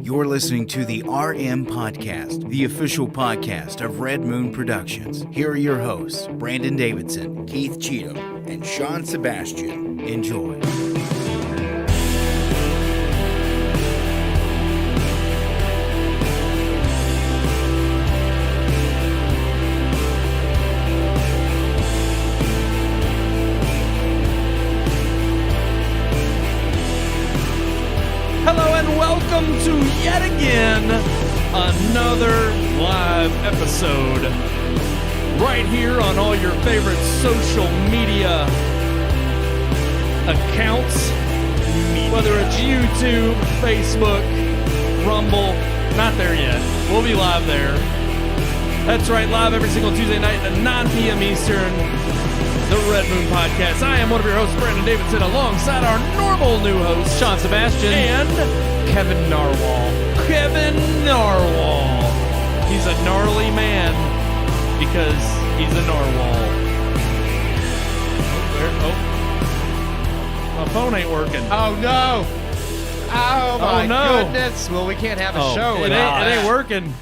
You're listening to the RMPodcast, the official podcast of Red Moon Productions. Here are your hosts, Brandon Davidson, Keith Cheatham, and Sean Sebastian. Enjoy. Welcome to yet again another live episode right here on all your favorite social media accounts, whether it's YouTube, Facebook, Rumble. Not there yet. We'll be live there. That's right, live every single Tuesday night at 9 p.m. Eastern. The Red Moon Podcast. I am one of your hosts, Brandon Davidson, alongside our normal new host, Sean Sebastian, and Kevin Narwhal. Kevin Narwhal. He's a gnarly man because he's a narwhal. My phone ain't working. Oh, no. Oh, my goodness. Well, we can't have a show. It ain't working.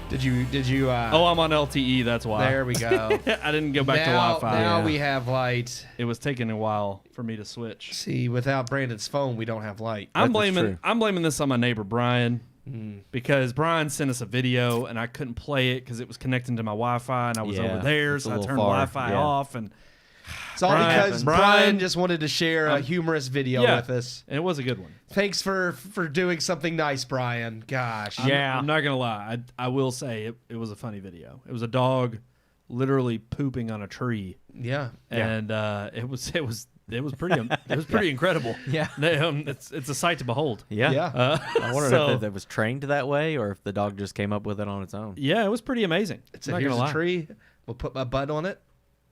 Did you? I'm on LTE, that's why. There we go. I didn't go back to Wi-Fi. Now we have light. It was taking a while for me to switch. See, without Brandon's phone, we don't have light. I'm blaming this on my neighbor, Brian, because Brian sent us a video, and I couldn't play it because it was connecting to my Wi-Fi, and I was over there, so I turned the Wi-Fi off, and it's all because Brian just wanted to share a humorous video with us. And it was a good one. Thanks for doing something nice, Brian. Gosh. I'm not going to lie. I will say it was a funny video. It was a dog literally pooping on a tree. Yeah. And it was pretty incredible. Yeah. It's a sight to behold. Yeah. I wondered if it was trained that way or if the dog just came up with it on its own. Yeah, it was pretty amazing. Here's a tree. We'll put my butt on it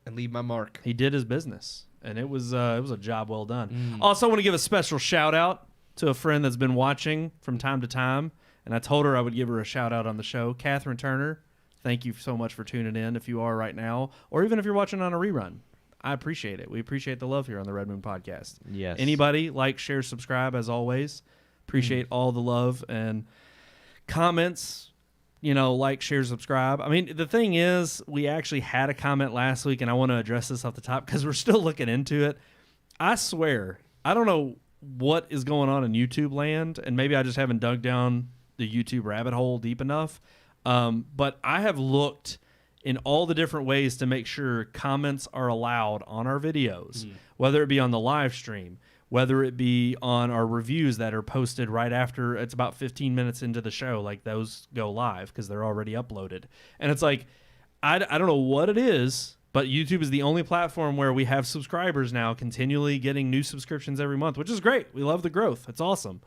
and leave my mark. He did his business, and it was a job well done. Also, I want to give a special shout out to a friend that's been watching from time to time, and I told her I would give her a shout out on the show. Catherine Turner, thank you so much for tuning in. If you are right now, or even if you're watching on a rerun, I appreciate it. We appreciate the love here on the Red Moon Podcast. Yes. Anybody, like, share, subscribe, as always. Appreciate all the love and comments. Like, share, subscribe. I mean, the thing is, we actually had a comment last week, and I want to address this off the top because we're still looking into it. I swear, I don't know what is going on in YouTube land, and maybe I just haven't dug down the YouTube rabbit hole deep enough, but I have looked in all the different ways to make sure comments are allowed on our videos, whether it be on the live stream, whether it be on our reviews that are posted right after it's about 15 minutes into the show, like those go live because they're already uploaded. And it's like, I don't know what it is, but YouTube is the only platform where we have subscribers now continually getting new subscriptions every month, which is great. We love the growth. It's awesome.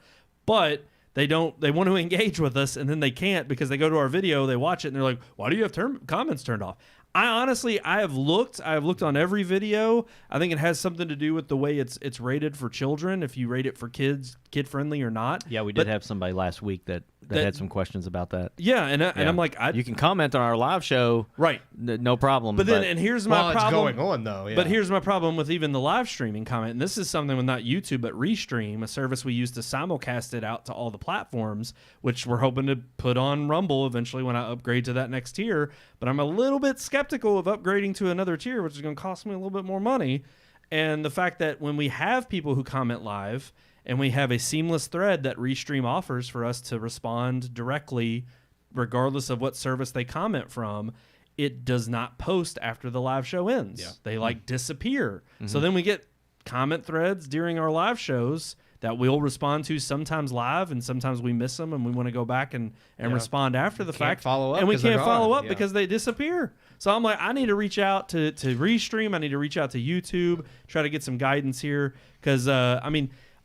But they want to engage with us, and then they can't because they go to our video, they watch it, and they're like, why do you have comments turned off? I have looked on every video. I think it has something to do with the way it's rated for children, if you rate it for kids, kid-friendly or not. Yeah, we did have somebody last week that had some questions about that. Yeah, and I'm like... you can comment on our live show. Right. No problem. But then, and here's my problem... it's going on, though. Yeah. But here's my problem with even the live streaming comment, and this is something with not YouTube, but Restream, a service we use to simulcast it out to all the platforms, which we're hoping to put on Rumble eventually when I upgrade to that next tier. But I'm a little bit skeptical of upgrading to another tier, which is going to cost me a little bit more money. And the fact that when we have people who comment live and we have a seamless thread that Restream offers for us to respond directly, regardless of what service they comment from, it does not post after the live show ends. Yeah. They disappear. So then we get comment threads during our live shows that we'll respond to sometimes live, and sometimes we miss them and we want to go back and respond after the fact. Follow up, and we can't follow up because they disappear. So I'm like, I need to reach out to Restream. I need to reach out to YouTube, try to get some guidance here. Because,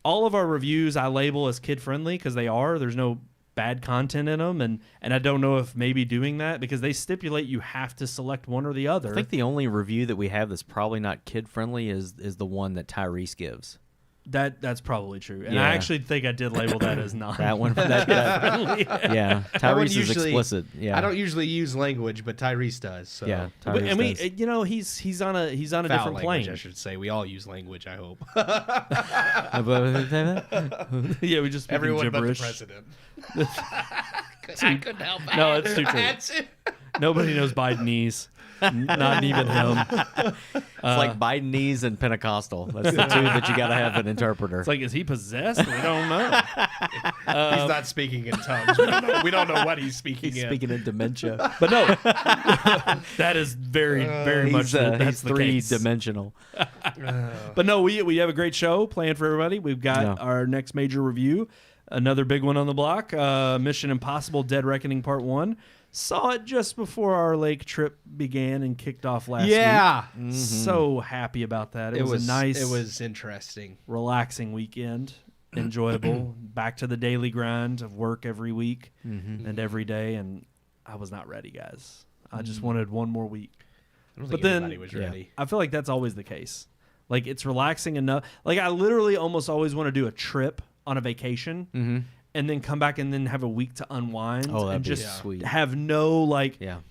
all of our reviews I label as kid-friendly because they are. There's no bad content in them. And I don't know if maybe doing that because they stipulate you have to select one or the other. I think the only review that we have that's probably not kid-friendly is the one that Tyrese gives. That's probably true. And Yeah. I actually think I did label that as not. That one. Yeah. Tyrese is explicit. Yeah. I don't usually use language, but Tyrese does. So. Yeah. But, Tyrese and we, does. he's on a Foul different language, plane. I should say. We all use language, I hope. Yeah, we just speak Everyone gibberish. but the president. I couldn't help it. No, it's too true. Nobody knows Bidenese. Not even him. It's like Bidenese and Pentecostal. That's the two that you got to have an interpreter. It's like, is he possessed? We don't know. He's not speaking in tongues. We don't know what he's speaking He's in. speaking in dementia. But no, that is very much that's He's the case. three-dimensional. But no, we have a great show planned for everybody. We've got our next major review, another big one on the block, Mission Impossible: Dead Reckoning Part 1. Saw it just before our lake trip began and kicked off last week. Mm-hmm. So happy about that. It was a nice, it was interesting, relaxing weekend. Enjoyable. Back to the daily grind of work every week and every day, and I was not ready, guys. I just wanted one more week. I don't think anybody was ready. I feel like that's always the case. Like, it's relaxing enough. Like, I literally almost always want to do a trip on a vacation and then come back and then have a week to unwind and just sweet. have no,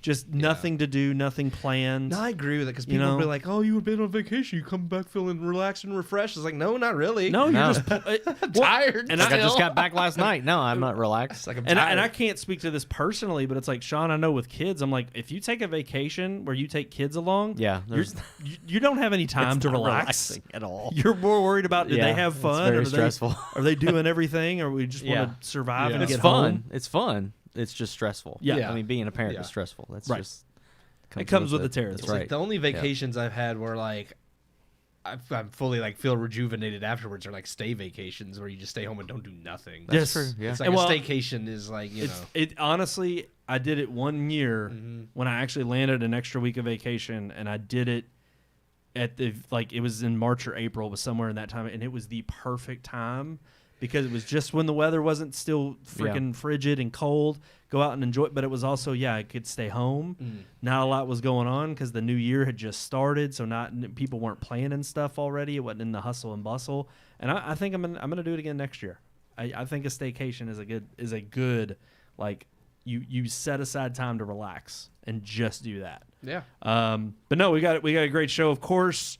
just nothing to do, nothing planned. No, I agree with it because people will be like, "Oh, you've been on vacation. You come back feeling relaxed and refreshed." It's like, no, not really. No, you're just I'm tired. And I just got back last night. No, I'm not relaxed. It's like I'm and tired. I can't speak to this personally, but it's like, Sean, I know with kids, I'm like, if you take a vacation where you take kids along, you don't have any time to relax at all. You're more worried about did they have fun? It's very or stressful. Are they doing everything? Or we just want to survive and It's get fun. home? It's fun. It's just stressful. Yeah. I mean, being a parent is stressful. That's Right. just It comes with the territory. That's right. Like the only vacations I've had where I'm fully feel rejuvenated afterwards are like stay vacations where you just stay home and don't do nothing. That's true. Yeah. It's like a staycation is like, It honestly, I did it one year when I actually landed an extra week of vacation, and I did it at it was in March or April, was somewhere in that time, and it was the perfect time because it was just when the weather wasn't still freaking frigid and cold. Go out and enjoy it, but it was also I could stay home. Not a lot was going on because the new year had just started, so people weren't planning stuff already. It wasn't in the hustle and bustle, and I think I'm gonna do it again next year. I think a staycation is a good you set aside time to relax and just do that. Yeah. But no, we got a great show. Of course,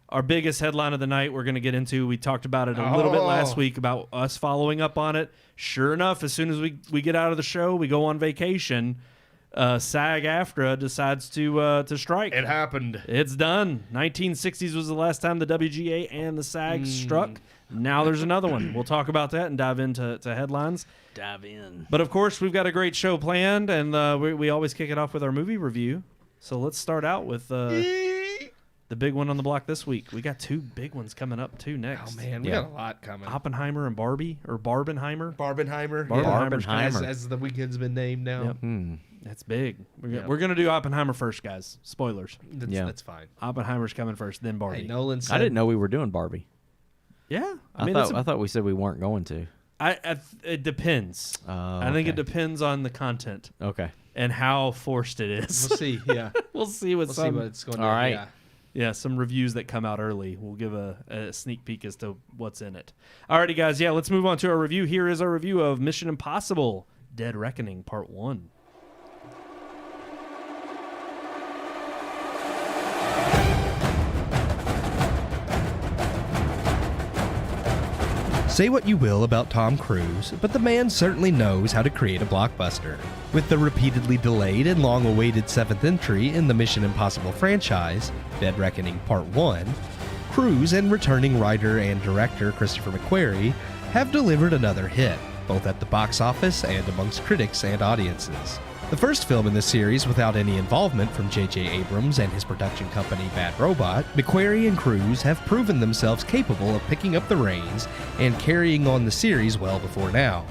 our biggest headline of the night we're going to get into. We talked about it a little bit last week about us following up on it. Sure enough, as soon as we get out of the show, we go on vacation. SAG-AFTRA decides to strike. It happened. It's done. 1960s was the last time the WGA and the SAG struck. Now there's another one. We'll talk about that and dive into headlines. Dive in. But of course, we've got a great show planned, and we always kick it off with our movie review. So let's start out with the big one on the block this week. We got two big ones coming up too next. Oh man, we got a lot coming. Oppenheimer and Barbie, or Barbenheimer. Barbenheimer. As the weekend's been named now. Yep. That's big. We're gonna do Oppenheimer first, guys. Spoilers. That's fine. Oppenheimer's coming first, then Barbie. Hey, Nolan said, I didn't know we were doing Barbie. Yeah, I thought we said we weren't going to. It depends. I think it depends on the content. Okay. And how forced it is. We'll see. Yeah. We'll see what see what it's going to be. All right. Yeah, some reviews that come out early. We'll give a sneak peek as to what's in it. Alrighty, guys. Yeah, let's move on to our review. Here is our review of Mission Impossible: Dead Reckoning Part 1. Say what you will about Tom Cruise, but the man certainly knows how to create a blockbuster. With the repeatedly delayed and long-awaited seventh entry in the Mission Impossible franchise, Dead Reckoning Part 1, Cruise and returning writer and director Christopher McQuarrie have delivered another hit, both at the box office and amongst critics and audiences. The first film in the series without any involvement from J.J. Abrams and his production company Bad Robot, McQuarrie and Cruise have proven themselves capable of picking up the reins and carrying on the series well before now.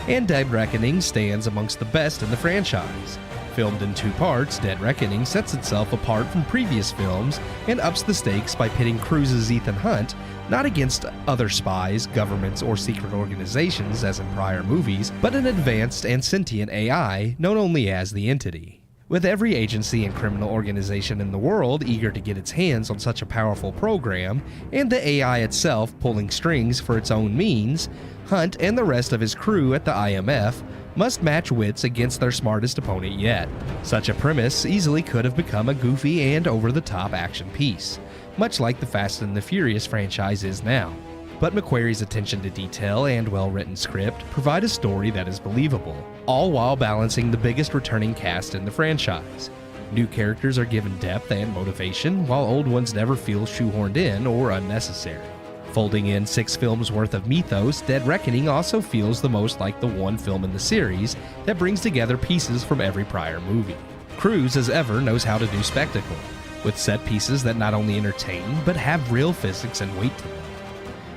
And Dead Reckoning stands amongst the best in the franchise. Filmed in two parts, Dead Reckoning sets itself apart from previous films and ups the stakes by pitting Cruise's Ethan Hunt not against other spies, governments, or secret organizations as in prior movies, but an advanced and sentient AI known only as the Entity. With every agency and criminal organization in the world eager to get its hands on such a powerful program, and the AI itself pulling strings for its own means, Hunt and the rest of his crew at the IMF must match wits against their smartest opponent yet. Such a premise easily could have become a goofy and over-the-top action piece, much like the Fast and the Furious franchise is now. But McQuarrie's attention to detail and well-written script provide a story that is believable, all while balancing the biggest returning cast in the franchise. New characters are given depth and motivation, while old ones never feel shoehorned in or unnecessary. Folding in 6 films worth of mythos, Dead Reckoning also feels the most like the one film in the series that brings together pieces from every prior movie. Cruise, as ever, knows how to do spectacle, with set pieces that not only entertain, but have real physics and weight to them.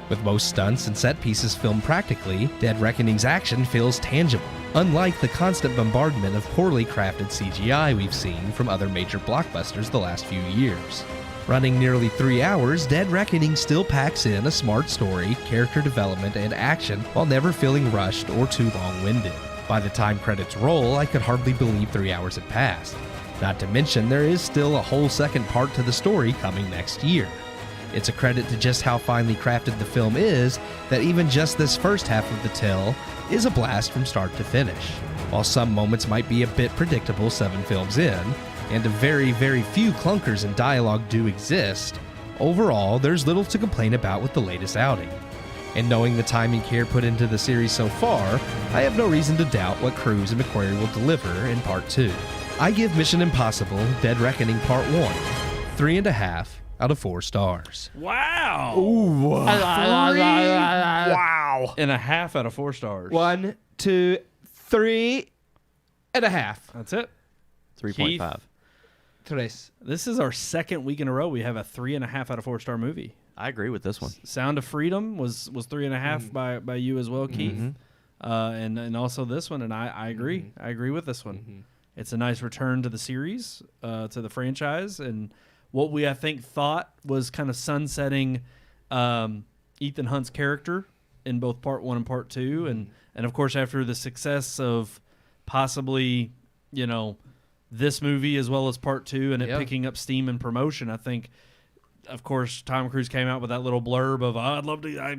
With most stunts and set pieces filmed practically, Dead Reckoning's action feels tangible, unlike the constant bombardment of poorly crafted CGI we've seen from other major blockbusters the last few years. Running nearly 3 hours, Dead Reckoning still packs in a smart story, character development, and action while never feeling rushed or too long-winded. By the time credits roll, I could hardly believe 3 hours had passed. Not to mention, there is still a whole second part to the story coming next year. It's a credit to just how finely crafted the film is that even just this first half of the tale is a blast from start to finish. While some moments might be a bit predictable 7 films in, and a very, very few clunkers in dialogue do exist, overall there's little to complain about with the latest outing. And knowing the time and care put into the series so far, I have no reason to doubt what Cruise and McQuarrie will deliver in Part 2. I give Mission Impossible Dead Reckoning Part 1 3.5 out of 4 stars. Wow. Ooh. Wow. And a half out of 4 stars. 1, 2, 3.5. That's it. 3.5. Tres. This is our second week in a row we have a 3.5 out of 4 star movie. I agree with this one. Sound of Freedom was 3.5 by you as well, Keith. And also this one, and I agree. I agree with this one. It's a nice return to the series, to the franchise, and what we I think thought was kind of sunsetting Ethan Hunt's character in both Part 1 and Part 2, and of course after the success of possibly, this movie as well as Part 2 and it picking up steam and promotion, I think, of course, Tom Cruise came out with that little blurb of I'd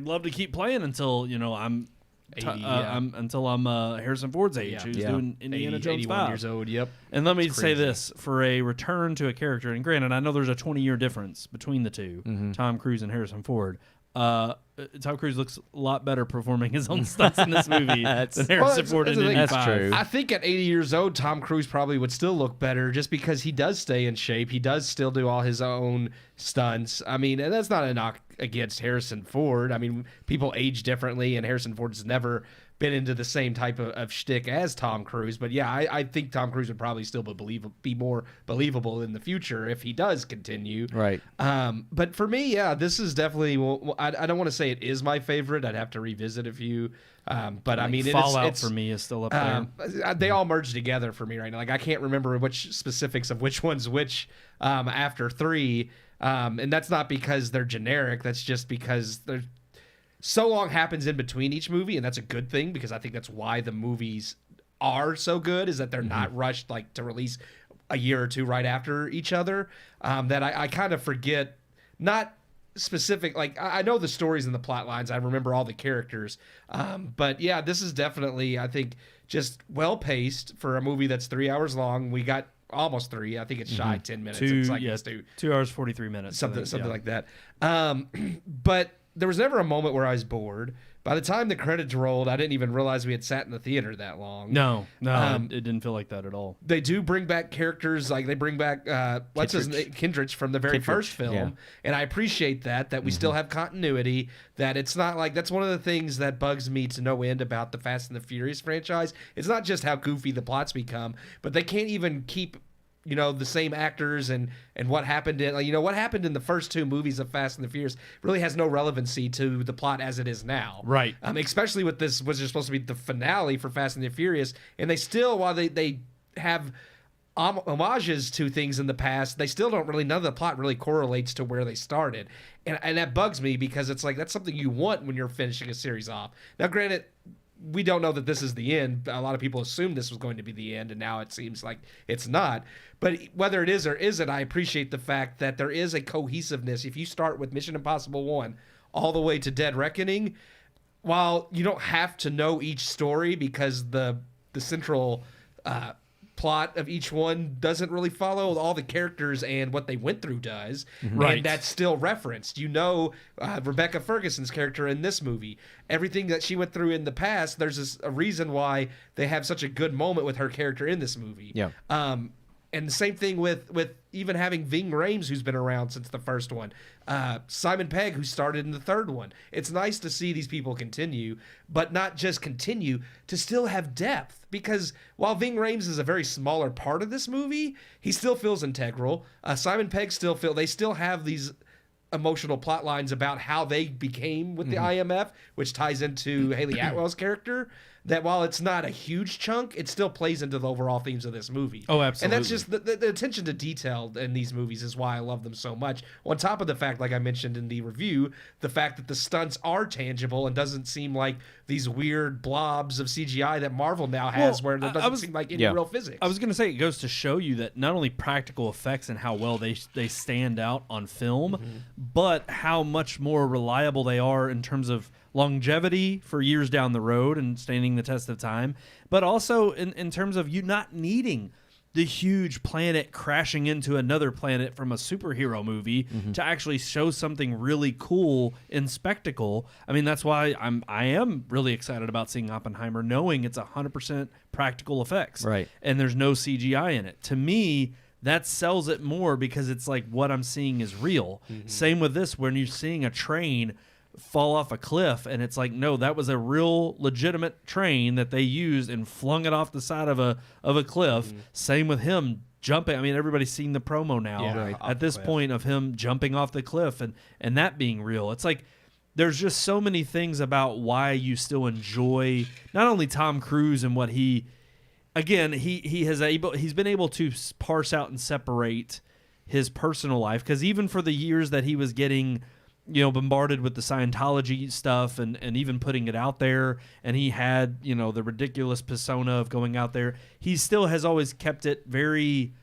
love to keep playing until I'm 80, until I'm Harrison Ford's age, who's doing Indiana Jones 5. Years old. Yep. And let me say this, for a return to a character, and granted, I know there's a 20-year difference between the two, Tom Cruise and Harrison Ford. Tom Cruise looks a lot better performing his own stunts in this movie than Harrison Ford in Indy 5. That's true. I think at 80 years old, Tom Cruise probably would still look better just because he does stay in shape. He does still do all his own stunts. I mean, and that's not a knock against Harrison Ford. I mean, people age differently, and Harrison Ford's never been into the same type of shtick as Tom Cruise. But yeah, I think Tom Cruise would probably still be more believable in the future if he does continue. Right. But for me, this is definitely, I don't want to say it is my favorite. I'd have to revisit a few. But I mean, Fallout for me is still up there. They all merge together for me right now. Like, I can't remember which specifics of which one's which after 3. And that's not because they're generic. That's just because there's so long happens in between each movie, and that's a good thing because I think that's why the movies are so good, is that they're not rushed like to release a year or two right after each other. That I kind of forget, not specific, like I know the stories and the plot lines, I remember all the characters, but yeah, this is definitely, I think, just well paced for a movie that's 3 hours long. We got almost 3. I think it's shy 10 minutes. It's like 2 hours 43 minutes, something like that. But there was never a moment where I was bored. By the time the credits rolled, I didn't even realize we had sat in the theater that long. No, it didn't feel like that at all. They do bring back characters, like they bring back what's his name, Kindrich from the very first film, and I appreciate that we still have continuity. That it's not like, that's one of the things that bugs me to no end about the Fast and the Furious franchise. It's not just how goofy the plots become, but they can't even keep the same actors and what happened in what happened in the first 2 movies of Fast and the Furious really has no relevancy to the plot as it is now. Right. Especially with this, which is supposed to be the finale for Fast and the Furious, and they still, while they have homages to things in the past, they still don't really, none of the plot really correlates to where they started, and that bugs me because it's like, that's something you want when you're finishing a series off. Now, granted, we don't know that this is the end. A lot of people assumed this was going to be the end, and now it seems like it's not. But whether it is or isn't, I appreciate the fact that there is a cohesiveness. If you start with Mission Impossible 1 all the way to Dead Reckoning, while you don't have to know each story because the central plot of each one doesn't really follow all the characters, and what they went through does. Right. And that's still referenced. You know, Rebecca Ferguson's character in this movie, everything that she went through in the past, there's a reason why they have such a good moment with her character in this movie. Yeah. And the same thing with even having Ving Rhames, who's been around since the first one. Simon Pegg, who started in the third one. It's nice to see these people continue, but not just continue, to still have depth. Because while Ving Rhames is a very smaller part of this movie, he still feels integral. Simon Pegg they still have these emotional plot lines about how they became with the IMF, which ties into Haley Atwell's character. That while it's not a huge chunk, it still plays into the overall themes of this movie. Oh, absolutely. And that's just the attention to detail in these movies is why I love them so much. On top of the fact, like I mentioned in the review, the fact that the stunts are tangible and doesn't seem like these weird blobs of CGI that Marvel now has, where there doesn't seem like any real physics. I was going to say, it goes to show you that not only practical effects and how well they stand out on film, but how much more reliable they are in terms of longevity for years down the road and standing the test of time, but also in terms of you not needing the huge planet crashing into another planet from a superhero movie to actually show something really cool in spectacle. I mean, that's why I am really excited about seeing Oppenheimer, knowing it's 100% practical effects, right? And there's no CGI in it. To me, that sells it more because it's like what I'm seeing is real. Same with this, when you're seeing a train fall off a cliff, and it's like, no, that was a real legitimate train that they used and flung it off the side of a cliff. Same with him jumping. I mean, everybody's seen the promo now at this point of him jumping off the cliff and that being real. It's like there's just so many things about why you still enjoy not only Tom Cruise and what he's been able to parse out and separate his personal life, because even for the years that he was getting bombarded with the Scientology stuff and even putting it out there, and he had, the ridiculous persona of going out there, he still has always kept it very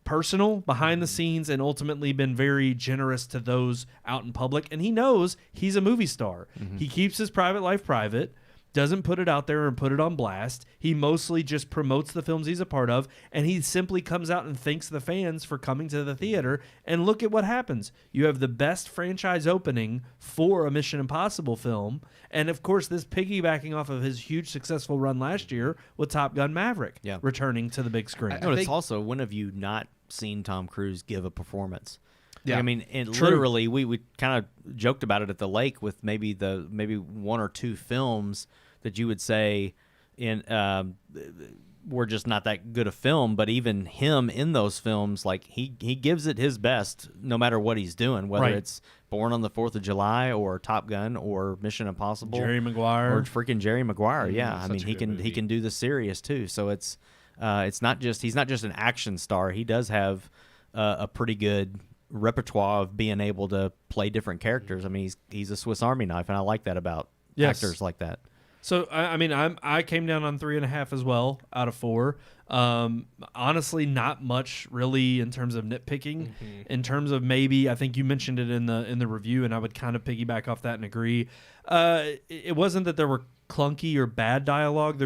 personal behind the scenes and ultimately been very generous to those out in public. And he knows he's a movie star. He keeps his private life private, doesn't put it out there and put it on blast. He mostly just promotes the films he's a part of, and he simply comes out and thanks the fans for coming to the theater. And look at what happens. You have the best franchise opening for a Mission Impossible film, and of course this piggybacking off of his huge successful run last year with Top Gun Maverick returning to the big screen. It's also, when have you not seen Tom Cruise give a performance? Yeah. I mean, and literally, we kind of joked about it at the lake with maybe one or two films that you would say were just not that good a film, but even him in those films, like he gives it his best no matter what he's doing, whether it's Born on the 4th of July or Top Gun or Mission Impossible, Jerry Maguire or freaking Jerry Maguire. I mean, he can do the serious too. So it's not just he's not just an action star. He does have a pretty good repertoire of being able to play different characters. I mean, he's a Swiss Army knife, and I like that about actors like that. So I mean, I came down on 3.5 as well out of 4. Honestly, not much really in terms of nitpicking. In terms of maybe, I think you mentioned it in the review, and I would kind of piggyback off that and agree. It wasn't that there were clunky or bad dialogue.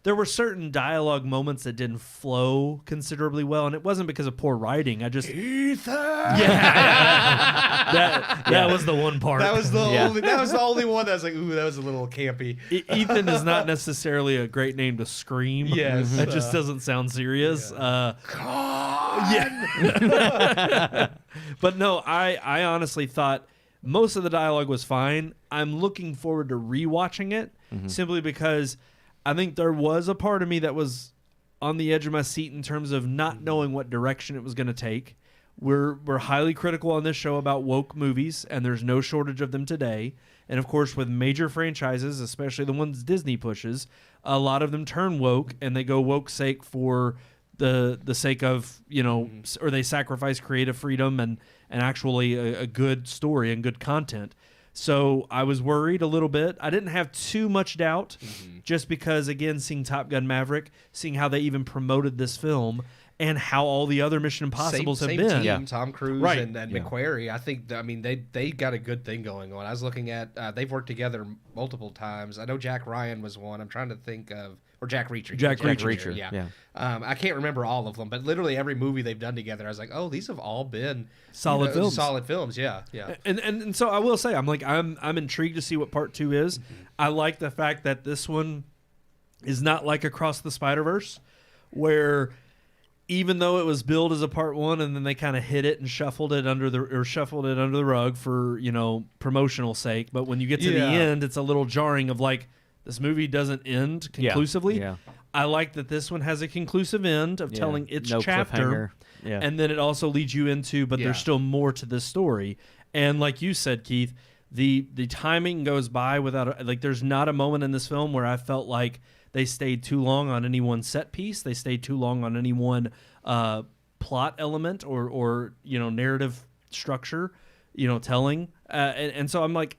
There were certain dialogue moments that didn't flow considerably well, and it wasn't because of poor writing. I just Ethan. That was the one part. That was the only one that was like, ooh, that was a little campy. Ethan is not necessarily a great name to scream. Yes, that just doesn't sound serious. God. But no, I honestly thought most of the dialogue was fine. I'm looking forward to rewatching it simply because I think there was a part of me that was on the edge of my seat in terms of not knowing what direction it was going to take. We're highly critical on this show about woke movies, and there's no shortage of them today. And of course, with major franchises, especially the ones Disney pushes, a lot of them turn woke, and they go woke sake for the sake of, or they sacrifice creative freedom and actually a good story and good content. So I was worried a little bit. I didn't have too much doubt, just because, again, seeing Top Gun Maverick, seeing how they even promoted this film, and how all the other Mission Impossibles have been. Team, Tom Cruise Right. and McQuarrie. I think, they got a good thing going on. I was looking at, they've worked together multiple times. I know Jack Ryan was one. I'm trying to think of, or Jack Reacher. Jack Reacher, yeah. I can't remember all of them, but literally every movie they've done together, I was like, oh, these have all been Solid films. Solid films, yeah. And so I will say, I'm intrigued to see what part 2 is. I like the fact that this one is not like Across the Spider-Verse, where even though it was billed as a part 1 and then they kind of hid it and shuffled it under the rug for, promotional sake, but when you get to the end, it's a little jarring of like, this movie doesn't end conclusively. Yeah. I like that this one has a conclusive end of telling its no chapter. Yeah. And then it also leads you into, but there's still more to this story. And like you said, Keith, the timing goes by without, there's not a moment in this film where I felt like they stayed too long on any one set piece. They stayed too long on any one plot element or narrative structure, telling. And so I'm like,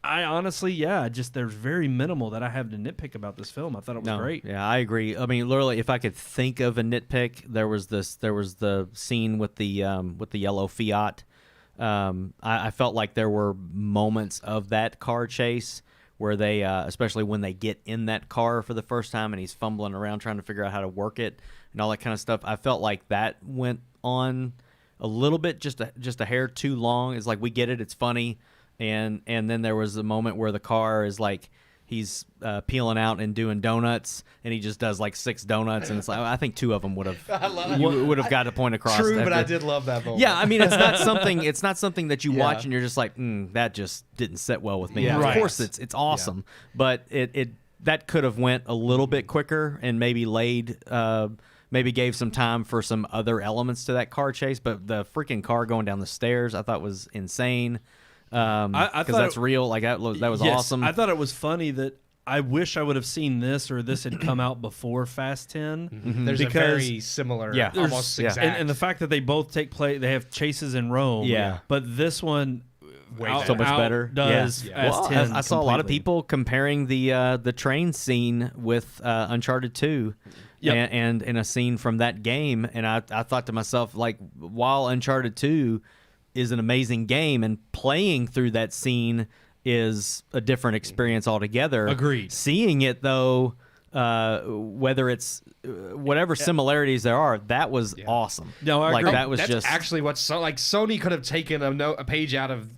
I honestly, there's very minimal that I have to nitpick about this film. I thought it was great. Yeah, I agree. I mean, literally, if I could think of a nitpick, there was the scene with the yellow Fiat. I felt like there were moments of that car chase where they, especially when they get in that car for the first time and he's fumbling around trying to figure out how to work it and all that kind of stuff. I felt like that went on a little bit, just a hair too long. It's like, we get it, it's funny. And then there was a moment where the car is like, he's peeling out and doing donuts, and he just does like 6 donuts, and it's like, I think 2 of them would have got a point across. True, but I did love that moment. Yeah, I mean, it's not something that you watch and you're just like, that just didn't sit well with me. Yeah. Of course, it's awesome, but it that could have went a little bit quicker and maybe maybe gave some time for some other elements to that car chase. But the freaking car going down the stairs, I thought was insane. Because that's real. Like that was awesome. I thought it was funny that I wish I would have seen this, or this had come out before Fast 10. There's a very similar, almost exact. And the fact that they both take place, they have chases in Rome. Yeah. But this one so much better does Fast 10. I saw a lot of people comparing the train scene with Uncharted 2. Yep. And in a scene from that game, and I thought to myself, like, while Uncharted 2 is an amazing game, and playing through that scene is a different experience altogether. Agreed. Seeing it, though, whether it's whatever similarities there are, that was awesome. No, I agree. That's actually what Sony could have taken a page out of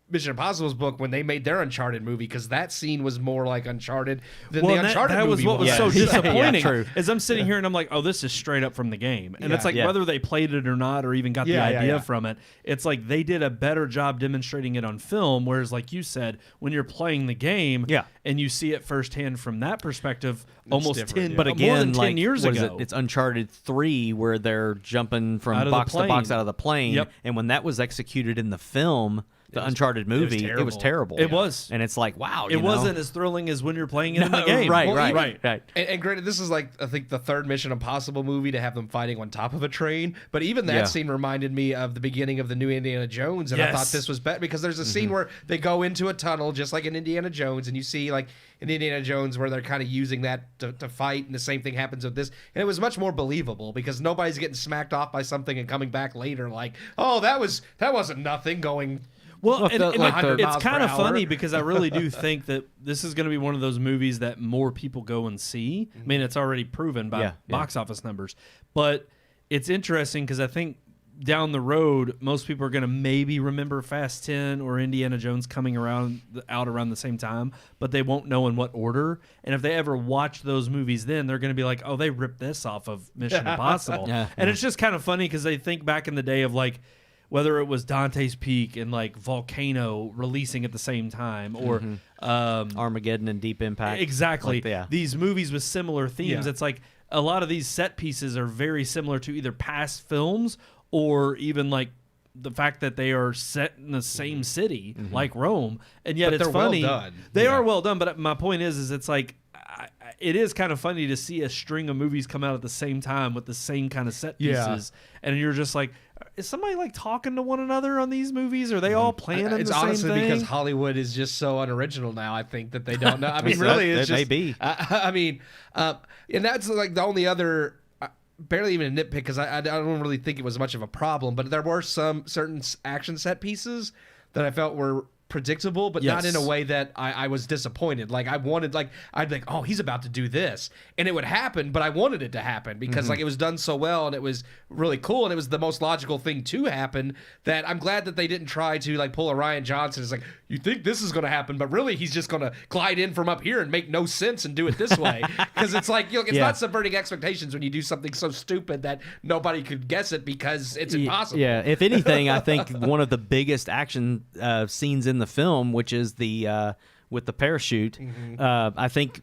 Mission Impossible's book when they made their Uncharted movie, because that scene was more like Uncharted than the Uncharted that was movie what was so disappointing. True. Is I'm sitting here and I'm like, oh, this is straight up from the game, and it's like whether they played it or not, or even got the idea from it, it's like they did a better job demonstrating it on film. Whereas, like you said, when you're playing the game, and you see it firsthand from that perspective, almost 10, but again, more than 10 like, years what ago. Is it? It's Uncharted 3 where they're jumping from Out of box the to box plane. out of the plane, Yep. and when that was executed in the film. The Uncharted movie, it was terrible. It was. And it's like, wow. It wasn't as thrilling as when you're playing it in the game. Right. And granted, this is like, I think, the third Mission Impossible movie to have them fighting on top of a train. But even that scene reminded me of the beginning of the new Indiana Jones. And I thought this was better because there's a scene where they go into a tunnel just like in Indiana Jones. And you see, like, in Indiana Jones where they're kind of using that to fight. And the same thing happens with this. And it was much more believable because nobody's getting smacked off by something and coming back later like, oh, that wasn't nothing going... Well, and it's kind of hour. funny because I really do think that this is going to be one of those movies that more people go and see. I mean, it's already proven by box office numbers. But it's interesting because I think down the road, most people are going to maybe remember Fast 10 or Indiana Jones coming out around the same time, but they won't know in what order. And if they ever watch those movies then, they're going to be like, oh, they ripped this off of Mission Impossible. And it's just kind of funny because they think back in the day of like, whether it was Dante's Peak and like Volcano releasing at the same time, or Armageddon and Deep Impact. Exactly. Like, these movies with similar themes. It's like a lot of these set pieces are very similar to either past films or even like the fact that they are set in the same city, like Rome. And yet it's funny. Well done. They are well done. But my point is it's like, it is kind of funny to see a string of movies come out at the same time with the same kind of set pieces. And you're just like, is somebody like talking to one another on these movies? Are they all planning the same thing? It's honestly because Hollywood is just so unoriginal now. I think that they don't know. I mean, really, it's just. May be. I mean, and that's like the only other. Barely even a nitpick because I don't really think it was much of a problem, but there were some certain action set pieces that I felt were predictable, but not in a way that I was disappointed. Like I wanted, like I'd be like, oh, he's about to do this, and it would happen, but I wanted it to happen because like it was done so well and it was really cool and it was the most logical thing to happen. That I'm glad that they didn't try to like pull a Ryan Johnson. It's like you think this is going to happen, but really he's just going to glide in from up here and make no sense and do it this way because it's like it's not subverting expectations when you do something so stupid that nobody could guess it because it's impossible. Yeah, if anything, I think one of the biggest action scenes in the film, which is the with the parachute, I think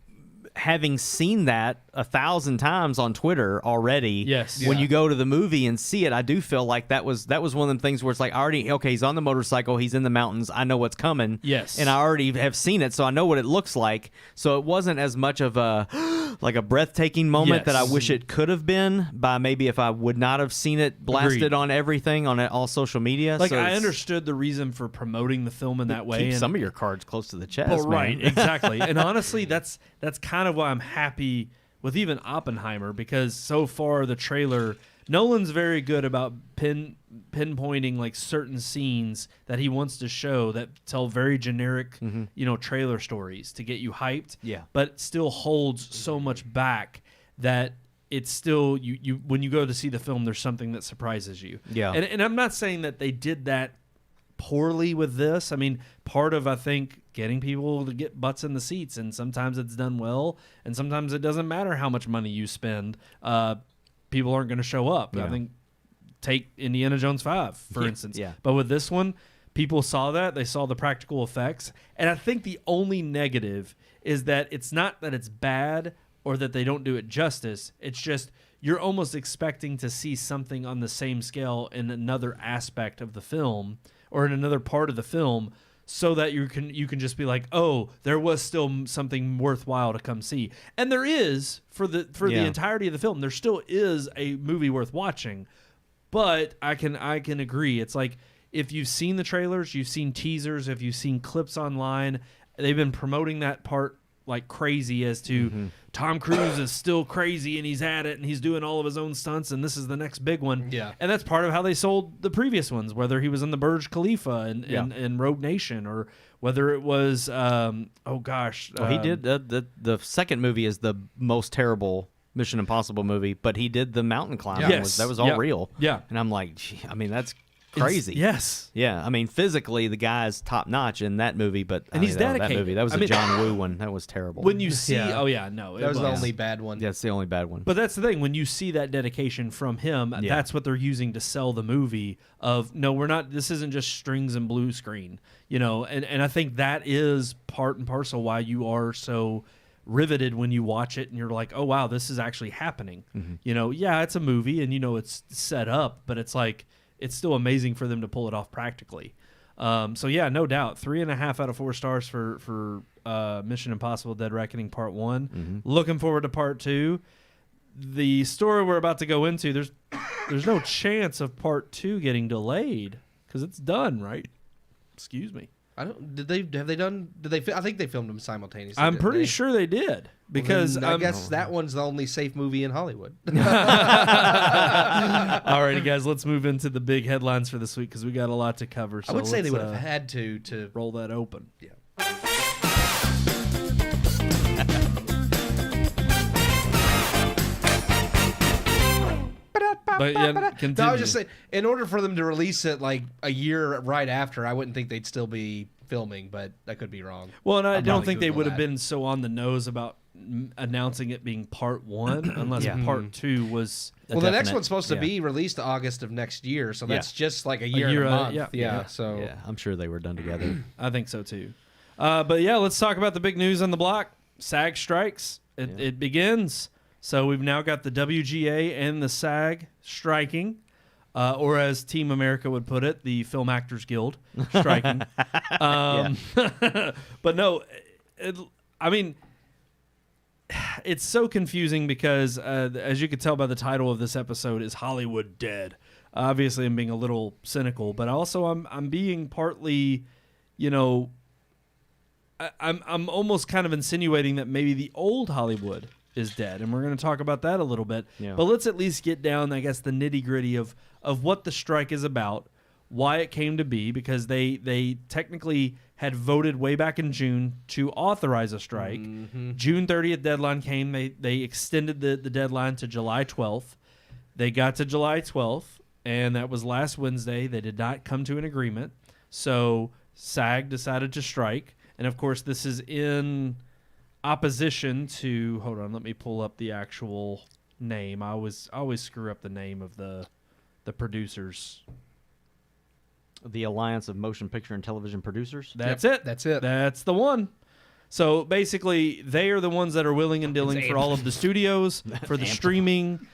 having seen that 1,000 times on Twitter already, when you go to the movie and see it, I do feel like that was one of them things where it's like he's on the motorcycle, he's in the mountains, I know what's coming, and I already have seen it, so I know what it looks like. So it wasn't as much of a like a breathtaking moment that I wish it could have been by maybe if I would not have seen it blasted on everything on all social media. Like so I understood the reason for promoting the film in that way. Keep and some of your cards close to the chest, well, right? man. Exactly. And honestly, that's kind of why I'm happy with even Oppenheimer, because so far the trailer, Nolan's very good about pinpointing like certain scenes that he wants to show that tell very generic, trailer stories to get you hyped. Yeah. But still holds so much back that it's still you when you go to see the film, there's something that surprises you. Yeah. And I'm not saying that they did that poorly with this. I mean, part of, I think, getting people to get butts in the seats, and sometimes it's done well, and sometimes it doesn't matter how much money you spend. People aren't going to show up. Yeah. I think take Indiana Jones 5, for instance. Yeah. But with this one, people saw that. They saw the practical effects. And I think the only negative is that it's not that it's bad or that they don't do it justice. It's just you're almost expecting to see something on the same scale in another aspect of the film or in another part of the film, so that you can just be like, oh, there was still something worthwhile to come see. And there is for the entirety of the film. There still is a movie worth watching. But I can agree. It's like if you've seen the trailers, you've seen teasers, if you've seen clips online, they've been promoting that part like crazy as to Tom Cruise is still crazy and he's at it and he's doing all of his own stunts and this is the next big one. Yeah. And that's part of how they sold the previous ones, whether he was in the Burj Khalifa and Rogue Nation, or whether it was he did the second movie is the most terrible Mission Impossible movie, but he did the mountain climbing. Yes. That was all real. Yeah. And I'm like, that's crazy. Yes. Yeah. I mean, physically, the guy's top notch in that movie, but and he's dedicated. That movie, that was John Woo one. That was terrible. When you see, that was the only bad one. Yeah, it's the only bad one. But that's the thing. When you see that dedication from him, that's what they're using to sell the movie. Of no, we're not. This isn't just strings and blue screen. And I think that is part and parcel why you are so riveted when you watch it and you're like, oh wow, this is actually happening. It's a movie and it's set up, but it's like it's still amazing for them to pull it off practically. So yeah, no doubt, 3.5 out of 4 stars for Mission Impossible: Dead Reckoning Part 1. Looking forward to Part 2. The story we're about to go into, there's no chance of Part 2 getting delayed because it's done, right? Excuse me. I think they filmed them simultaneously. I'm pretty sure they did, because I guess that one's the only safe movie in Hollywood. Alrighty, guys, let's move into the big headlines for this week because we got a lot to cover. So I would say they would have had to roll that open. Yeah. But no, I was just saying, in order for them to release it like a year right after, I wouldn't think they'd still be filming, but I could be wrong. Well, and I don't think they would have been so on the nose about announcing it being Part 1 unless Part 2 was the next one's supposed to be released August of next year, so that's just like a year and a month. So I'm sure they were done together. I think so too. But yeah, let's talk about the big news on the block. SAG strikes. It begins. So we've now got the WGA and the SAG striking, or as Team America would put it, the Film Actors Guild striking. But no, I mean, it's so confusing because, as you could tell by the title of this episode, is Hollywood dead? Obviously, I'm being a little cynical, but also I'm being partly, I'm almost kind of insinuating that maybe the old Hollywood is dead, and we're going to talk about that a little bit. Yeah. But let's at least get down, I guess, the nitty-gritty of what the strike is about, why it came to be, because they technically had voted way back in June to authorize a strike. Mm-hmm. June 30th deadline came. They extended the deadline to July 12th. They got to July 12th, and that was last Wednesday. They did not come to an agreement, so SAG decided to strike. And, of course, this is in opposition to... Hold on, let me pull up the actual name. I always screw up the name of the producers. The Alliance of Motion Picture and Television Producers. That's it. That's it. That's the one. So, basically, they are the ones that are willing and dealing for all of the studios, for the streaming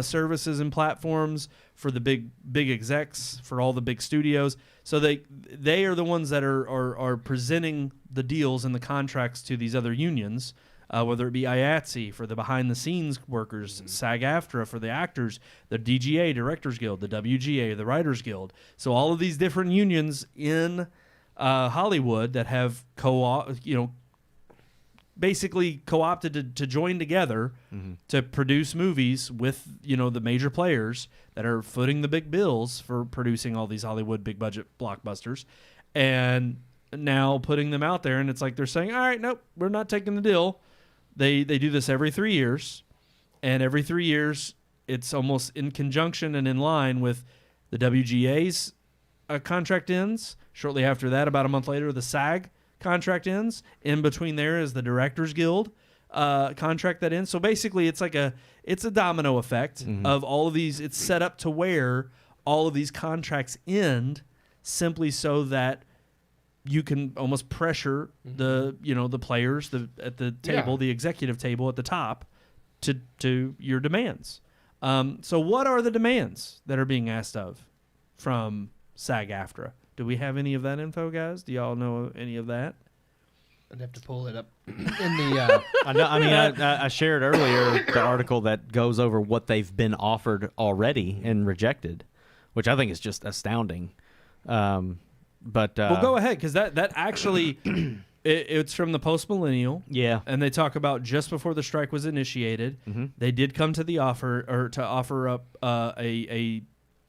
services and platforms, for the big execs, for all the big studios. So they are the ones that are presenting the deals and the contracts to these other unions, whether it be IATSE for the behind-the-scenes workers, SAG-AFTRA for the actors, the DGA, Directors Guild, the WGA, the Writers Guild. So all of these different unions in Hollywood that have basically co-opted to join together to produce movies with the major players that are footing the big bills for producing all these Hollywood big budget blockbusters, and now putting them out there. And it's like they're saying, all right, nope, we're not taking the deal. They do this every 3 years, and every 3 years it's almost in conjunction and in line with the WGA's contract ends. Shortly after that, about a month later, the SAG contract ends. In between there is the Directors Guild contract that ends. So basically, it's a domino effect of all of these. It's set up to where all of these contracts end simply so that you can almost pressure the players at the table, the executive table at the top, to your demands. So what are the demands that are being asked of from SAG-AFTRA? Do we have any of that info, guys? Do y'all know any of that? I'd have to pull it up in the. I shared earlier the article that goes over what they've been offered already and rejected, which I think is just astounding. But well, go ahead, because that actually it's from the Post Millennial. Yeah, and they talk about just before the strike was initiated, they did come to the offer up a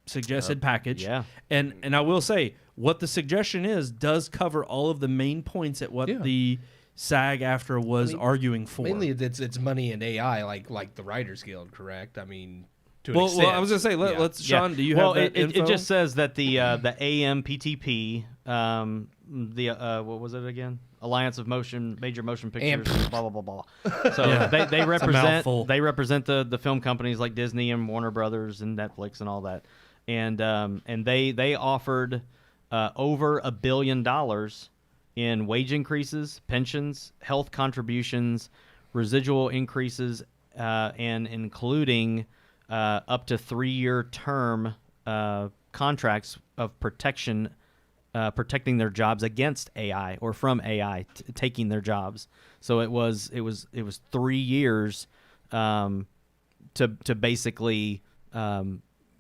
suggested package. Yeah, and I will say what the suggestion does cover all of the main points at what the SAG-AFTRA was arguing for. Mainly, it's money and AI, like the Writers Guild, correct? I mean. Well, I was gonna say, let's Sean. Do you have that info? It just says that the AMPTP, what was it again? Alliance of Major Motion Pictures, blah blah blah blah. So they represent the film companies like Disney and Warner Brothers and Netflix and all that, and they offered over $1 billion in wage increases, pensions, health contributions, residual increases, and including up to 3-year term contracts of protecting their jobs against AI or from AI taking their jobs. So it was 3 years to basically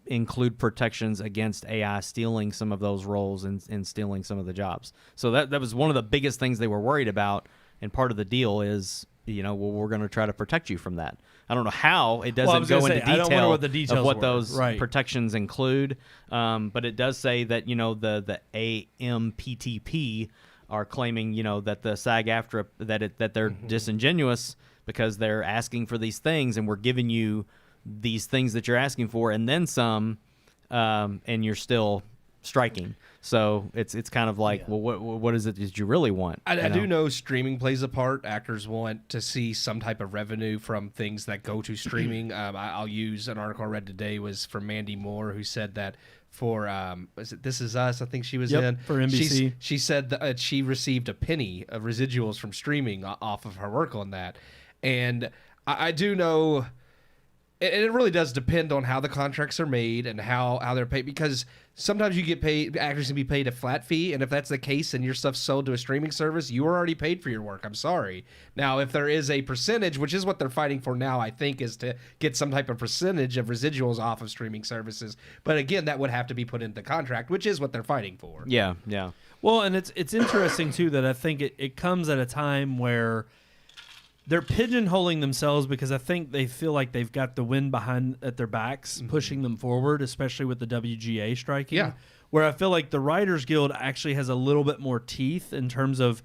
include protections against AI stealing some of those roles and stealing some of the jobs. So that was one of the biggest things they were worried about, and part of the deal is, we're going to try to protect you from that. I don't know how. It doesn't go into detail of what those protections include, but it does say that the AMPTP are claiming that the SAG-AFTRA that they're disingenuous because they're asking for these things, and we're giving you these things that you're asking for and then some, and you're still striking. So it's kind of like, well, what is it that you really want? I do know streaming plays a part. Actors want to see some type of revenue from things that go to streaming. I'll use an article I read today was from Mandy Moore, who said that for This Is Us, I think she was in for NBC. She said that she received a penny of residuals from streaming off of her work on that, and I do know. it really does depend on how the contracts are made and how they're paid, because sometimes you get paid, actors can be paid a flat fee, and if that's the case and your stuff's sold to a streaming service, you are already paid for your work. I'm sorry. Now, if there is a percentage, which is what they're fighting for now, I think, is to get some type of percentage of residuals off of streaming services. But again, that would have to be put into the contract, which is what they're fighting for. Yeah. Well, and it's interesting, too, that I think it comes at a time where they're pigeonholing themselves, because I think they feel like they've got the wind behind at their backs, pushing them forward, especially with the WGA striking. Yeah. Where I feel like the Writers Guild actually has a little bit more teeth in terms of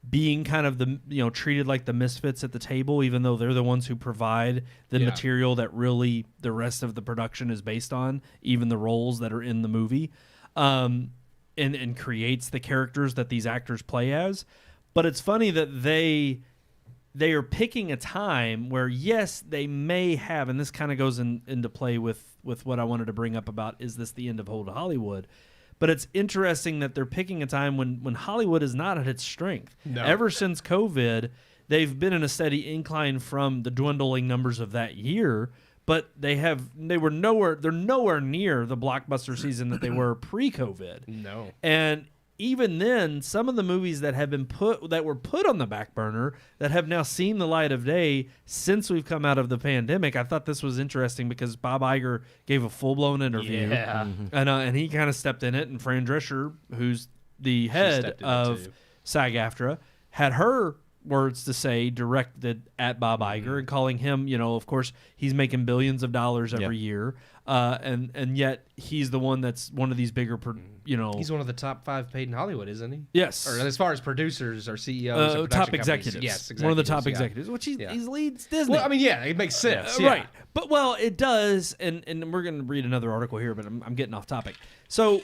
being kind of the, treated like the misfits at the table, even though they're the ones who provide the material that really the rest of the production is based on, even the roles that are in the movie, and creates the characters that these actors play as. But it's funny that they are picking a time where, yes, they may have, and this kind of goes into play with what I wanted to bring up about, is this the end of Old Hollywood? But it's interesting that they're picking a time when Hollywood is not at its strength. No. Ever since COVID, they've been in a steady incline from the dwindling numbers of that year, but they're nowhere near the blockbuster season that they were pre-COVID. No. And even then, some of the movies that were put on the back burner that have now seen the light of day since we've come out of the pandemic. I thought this was interesting because Bob Iger gave a full-blown interview, and he kind of stepped in it. And Fran Drescher, who's the head of SAG-AFTRA, had her words to say directed at Bob Iger, and calling him, of course, he's making billions of dollars every year, and yet he's the one that's one of these bigger, He's one of the top 5 paid in Hollywood, isn't he? Yes. Or as far as producers or CEOs or top executives. Yes, one of the top executives, which he leads Disney. Well, I mean, it makes sense. Right. But, it does, and we're going to read another article here, but I'm getting off topic. So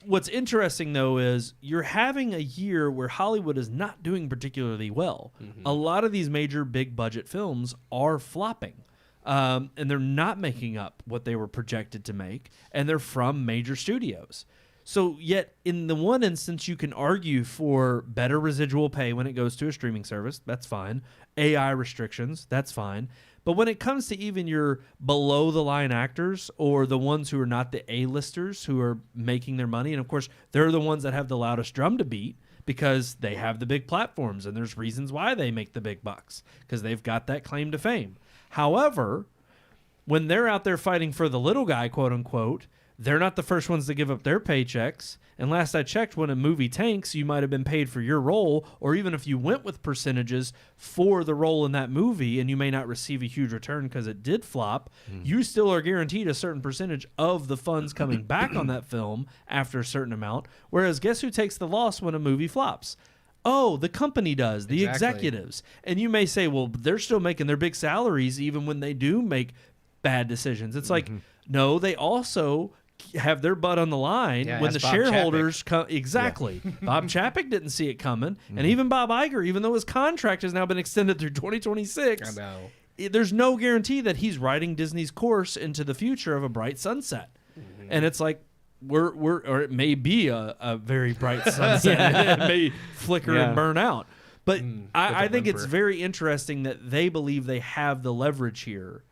what's interesting, though, is you're having a year where Hollywood is not doing particularly well. Mm-hmm. A lot of these major big budget films are flopping. And they're not making up what they were projected to make, and they're from major studios. So yet, in the one instance, you can argue for better residual pay when it goes to a streaming service. That's fine. AI restrictions. That's fine. But when it comes to even your below-the-line actors, or the ones who are not the A-listers who are making their money, and of course, they're the ones that have the loudest drum to beat because they have the big platforms, and there's reasons why they make the big bucks, because they've got that claim to fame. However, when they're out there fighting for the little guy, quote-unquote, they're not the first ones to give up their paychecks. And last I checked, when a movie tanks, you might have been paid for your role, or even if you went with percentages for the role in that movie and you may not receive a huge return because it did flop, you still are guaranteed a certain percentage of the funds coming back on that film after a certain amount. Whereas guess who takes the loss when a movie flops? Oh, the company does, the executives. And you may say, well, they're still making their big salaries even when they do make bad decisions. It's like, no, they also have their butt on the line when the shareholders come. Exactly. Bob Chapek didn't see it coming. And even Bob Iger, even though his contract has now been extended through 2026, I know. There's no guarantee that he's riding Disney's course into the future of a bright sunset. And it's like, or it may be a very bright sunset. It may flicker and burn out. But I think it's very interesting that they believe they have the leverage here,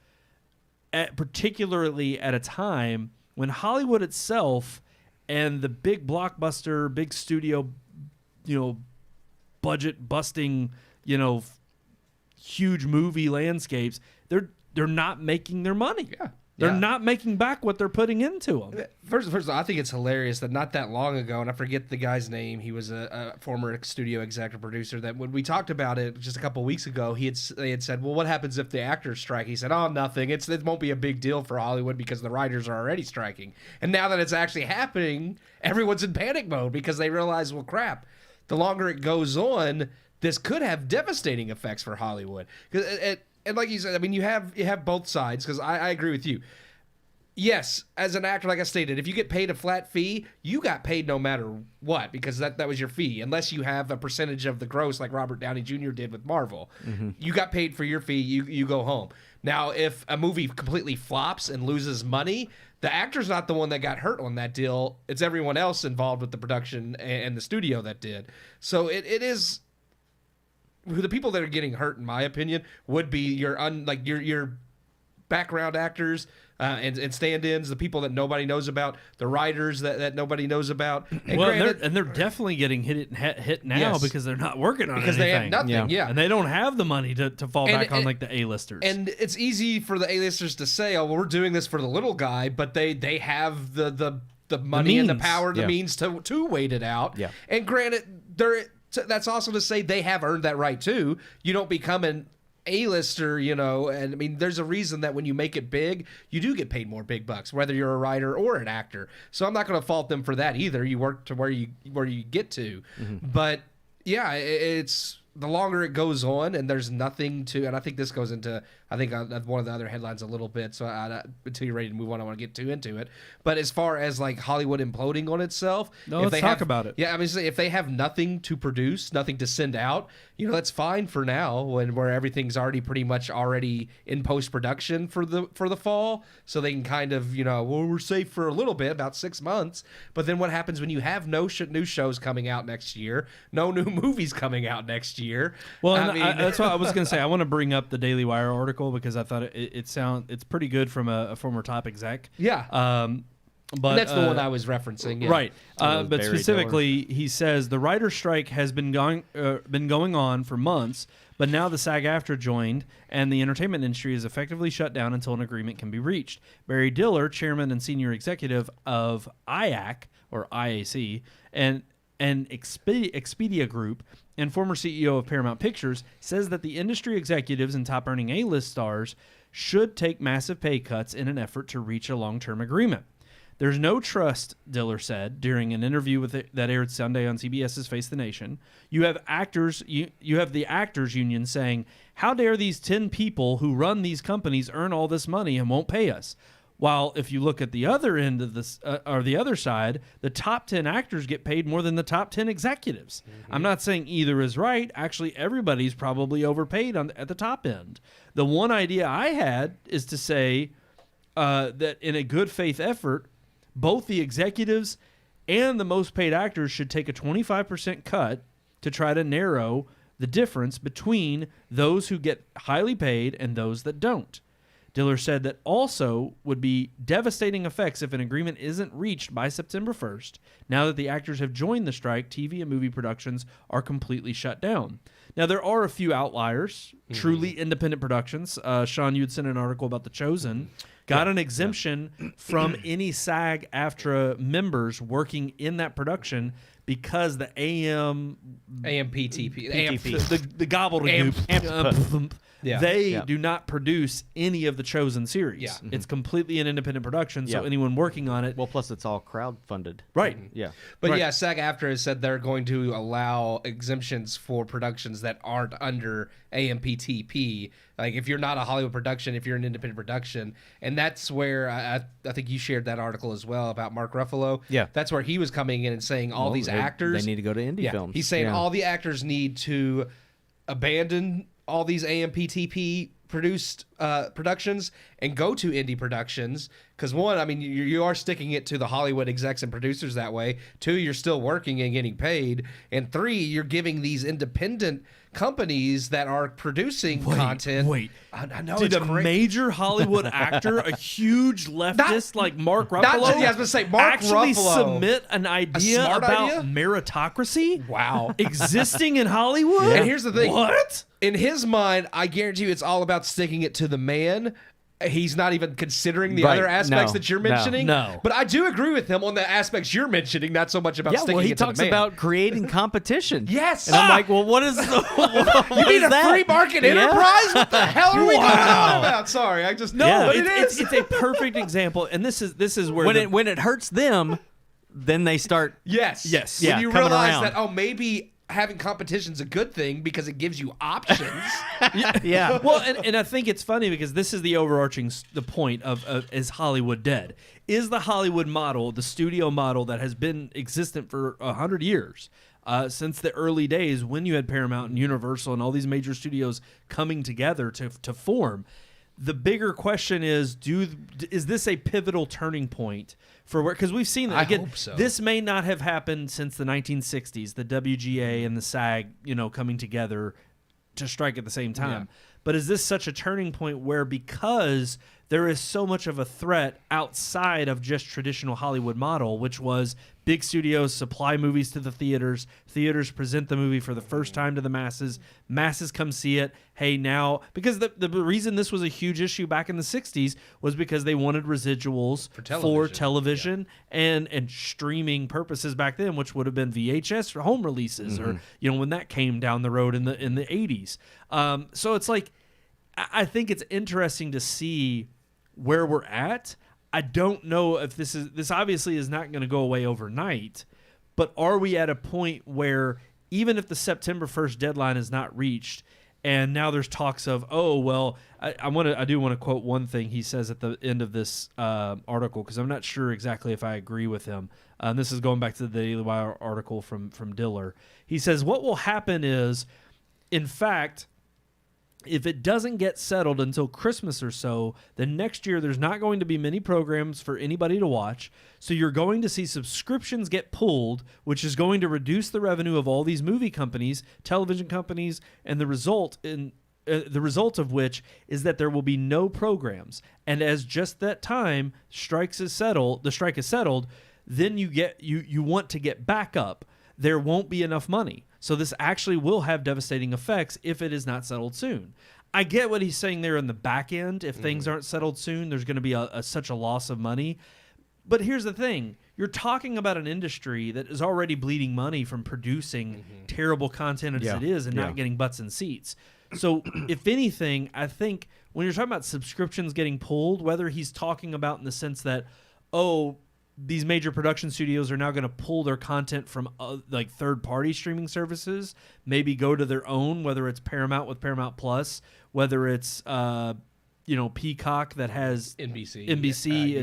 particularly at a time when Hollywood itself and the big blockbuster, big studio, budget busting, huge movie landscapes, they're not making their money. Yeah. They're not making back what they're putting into them. First of all, I think it's hilarious that not that long ago, and I forget the guy's name, he was a former studio executive producer, that when we talked about it just a couple of weeks ago, they had said, well, what happens if the actors strike? He said, oh, nothing. It won't be a big deal for Hollywood because the writers are already striking. And now that it's actually happening, everyone's in panic mode because they realize, well, crap, the longer it goes on, this could have devastating effects for Hollywood. And like you said, I mean, you have both sides, because I agree with you. Yes, as an actor, like I stated, if you get paid a flat fee, you got paid no matter what, because that was your fee, unless you have a percentage of the gross like Robert Downey Jr. did with Marvel. You got paid for your fee, you go home. Now, if a movie completely flops and loses money, the actor's not the one that got hurt on that deal. It's everyone else involved with the production and the studio that did. So it is... the people that are getting hurt, in my opinion, would be your background actors and stand-ins, the people that nobody knows about, the writers that nobody knows about. And they're definitely getting hit now because they're not working on because anything. they have nothing. Yeah. And they don't have the money to fall back on like the A-listers. And it's easy for the A-listers to say, "Oh, well, we're doing this for the little guy," but they have the money and the power, the means to wait it out. Yeah. And granted, that's also to say they have earned that right too. You don't become an A-lister, and I mean, there's a reason that when you make it big, you do get paid more big bucks, whether you're a writer or an actor. So I'm not going to fault them for that either. You work to where you get to. But yeah, it's the longer it goes on and there's nothing to, and I think this goes into, one of the other headlines a little bit. So until you're ready to move on, I want to get too into it. But as far as like Hollywood imploding on itself, let's talk about it. Yeah, I mean, if they have nothing to produce, nothing to send out, that's fine for now, where everything's already pretty much already in post production for the fall, so they can kind of we're safe for a little bit, about 6 months. But then what happens when you have no new shows coming out next year, no new movies coming out next year? Well, that's what I was going to say. I want to bring up the Daily Wire article because I thought it's pretty good from a former top exec. Yeah. But and that's the one I was referencing. Yeah. Right. But specifically, he says the writer's strike has been going on for months, but now the SAG-AFTRA joined, and the entertainment industry is effectively shut down until an agreement can be reached. Barry Diller, chairman and senior executive of IAC, or IAC, and Expedia Group, and former CEO of Paramount Pictures, says that the industry executives and top-earning A-list stars should take massive pay cuts in an effort to reach a long-term agreement. There's no trust, Diller said during an interview that aired Sunday on CBS's Face the Nation. You have actors. You have the actors union saying, "How dare these 10 people who run these companies earn all this money and won't pay us?" While if you look at the other end of this, or the other side, the top 10 actors get paid more than the top 10 executives. Mm-hmm. I'm not saying either is right. Actually, everybody's probably overpaid at the top end. The one idea I had is to say that in a good faith effort, both the executives and the most paid actors should take a 25% cut to try to narrow the difference between those who get highly paid and those that don't. Diller said that also would be devastating effects if an agreement isn't reached by September 1st. Now that the actors have joined the strike, TV and movie productions are completely shut down. Now, there are a few outliers, truly independent productions. Sean, you had sent an article about The Chosen. Got an exemption from any SAG-AFTRA members working in that production because the AMPTP, the gobbledygook, they do not produce any of the Chosen series. Yeah. It's completely an independent production, so anyone working on it... Well, plus it's all crowd-funded. Right. Yeah. But SAG-AFTRA has said they're going to allow exemptions for productions that aren't under AMPTP. Like if you're not a Hollywood production, if you're an independent production, and that's where I think you shared that article as well about Mark Ruffalo. Yeah, that's where he was coming in and saying all these actors, they need to go to indie films. He's saying all the actors need to abandon all these AMPTP produced productions and go to indie productions, because one, I mean, you are sticking it to the Hollywood execs and producers that way. Two, you're still working and getting paid, and three, you're giving these independent companies that are producing content. I know. Did a major Hollywood actor, a huge leftist like Mark Ruffalo, I was going to say Mark actually Ruffalo, submit an idea about meritocracy? Wow, existing in Hollywood. Yeah. And here's the thing: what? In his mind, I guarantee you, it's all about sticking it to the man. He's not even considering the other aspects that you're mentioning. No. But I do agree with him on the aspects you're mentioning, not so much about sticking it to the man. He talks about creating competition. Yes. And I'm like, well, what is you mean a free market enterprise? What the hell are we going on about? Sorry, I just... No, but it is. It's a perfect example. And this is where... When it hurts them, then they start... Yes. Yeah, when you realize that, maybe... having competition's a good thing because it gives you options. Yeah. Well, and I think it's funny because this is the overarching point of is Hollywood dead? Is the Hollywood model, the studio model that has been existent for 100 years, since the early days when you had Paramount and Universal and all these major studios coming together to form? The bigger question is this a pivotal turning point for where, because we've seen that again. I hope so. This may not have happened since the 1960s, the WGA and the SAG, coming together to strike at the same time. Yeah. But is this such a turning point where, because there is so much of a threat outside of just traditional Hollywood model, which was big studios supply movies to the theaters, theaters present the movie for the first time to the masses come see it. Hey, now, because the reason this was a huge issue back in the 60s was because they wanted residuals for television and streaming purposes back then, which would have been VHS or home releases, or when that came down the road in the 80s. So it's like, I think it's interesting to see where we're at. I don't know if this obviously is not going to go away overnight, but are we at a point where even if the September 1st deadline is not reached, and now there's talks of, I do want to quote one thing he says at the end of this article, because I'm not sure exactly if I agree with him. This is going back to the Daily Wire article from Diller. He says, what will happen is, in fact, if it doesn't get settled until Christmas or so, then next year there's not going to be many programs for anybody to watch. So you're going to see subscriptions get pulled, which is going to reduce the revenue of all these movie companies, television companies, and the result of which is that there will be no programs. And as just that time the strike is settled, then you want to get back up. There won't be enough money. So this actually will have devastating effects if it is not settled soon. I get what he's saying there in the back end. If things aren't settled soon, there's going to be such a loss of money. But here's the thing. You're talking about an industry that is already bleeding money from producing terrible content as it is and not getting butts in seats. So if anything, I think when you're talking about subscriptions getting pulled, whether he's talking about in the sense that, these major production studios are now going to pull their content from like third-party streaming services, maybe go to their own, whether it's Paramount with Paramount Plus, whether it's Peacock that has NBC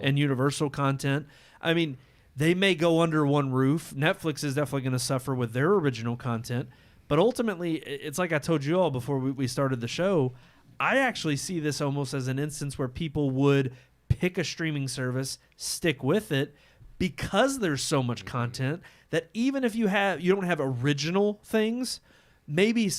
and Universal content. I mean, they may go under one roof. Netflix is definitely going to suffer with their original content, but ultimately, it's like I told you all before we started the show, I actually see this almost as an instance where people would pick a streaming service, stick with it, because there's so much content that even if you don't have original things, maybe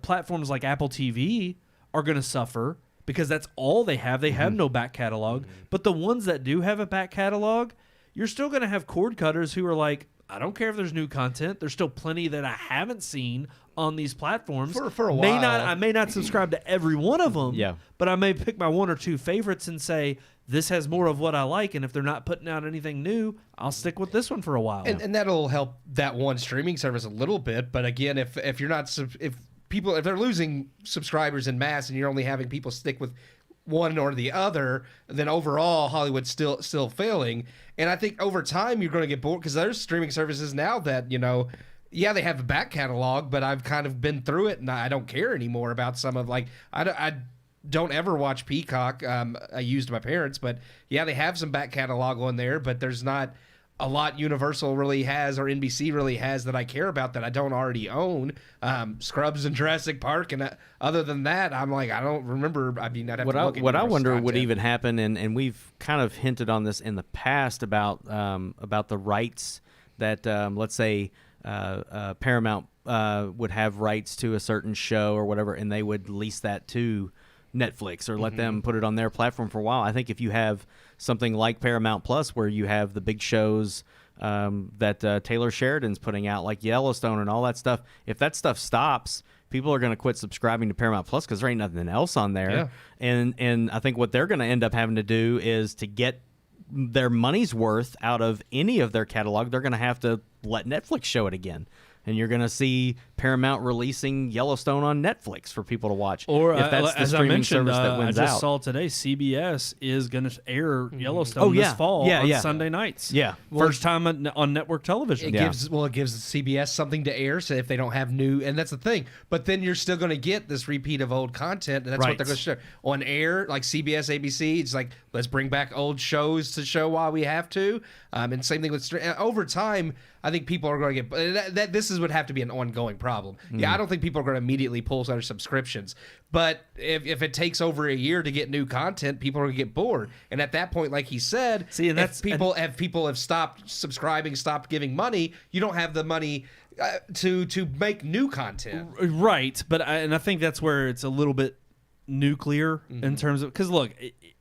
platforms like Apple TV are going to suffer because that's all they have. They have no back catalog. But the ones that do have a back catalog, you're still going to have cord cutters who are like, I don't care if there's new content. There's still plenty that I haven't seen on these platforms. For a while. I may not subscribe to every one of them, but I may pick my one or two favorites and say, this has more of what I like, and if they're not putting out anything new, I'll stick with this one for a while. And that'll help that one streaming service a little bit, but again, if you're not if they're losing subscribers en masse and you're only having people stick with one or the other, then overall Hollywood's still failing. And I think over time you're going to get bored because there's streaming services now that, they have a back catalog, but I've kind of been through it and I don't care anymore about some of I don't ever watch Peacock. I used my parents, but they have some back catalog on there, but there's not a lot Universal really has or NBC really has that I care about that I don't already own. Scrubs and Jurassic Park, and other than that, I'm like, I don't remember. I mean, I'd have to look at what I wonder content. would even happen, and we've kind of hinted on this in the past about the rights that let's say Paramount would have rights to a certain show or whatever, and they would lease that to Netflix or let them put it on their platform for a while. I think if you have something like Paramount Plus where you have the big shows that Taylor Sheridan's putting out, like Yellowstone and all that stuff, if that stuff stops, people are going to quit subscribing to Paramount Plus because there ain't nothing else on there. And I think what they're going to end up having to do is to get their money's worth out of any of their catalog, they're going to have to let Netflix show it again. And you're going to see Paramount releasing Yellowstone on Netflix for people to watch. Or if that's the as I streaming mentioned, service that wins I just out. saw today CBS is going to air Yellowstone this fall on Sunday nights. First time on network television. It gives CBS something to air, so if they don't have new, and that's the thing. But then you're still going to get this repeat of old content, and that's what they're going to show on air, like CBS, ABC. It's like, let's bring back old shows to show while we have to. And same thing with over time. I think people are going to get this would have to be an ongoing problem. Yeah, I don't think people are going to immediately pull their subscriptions. But if it takes over a year to get new content, people are going to get bored. And at that point, like he said, if people have stopped subscribing, stopped giving money, you don't have the money to make new content. Right. But I think that's where it's a little bit nuclear in terms of, because look,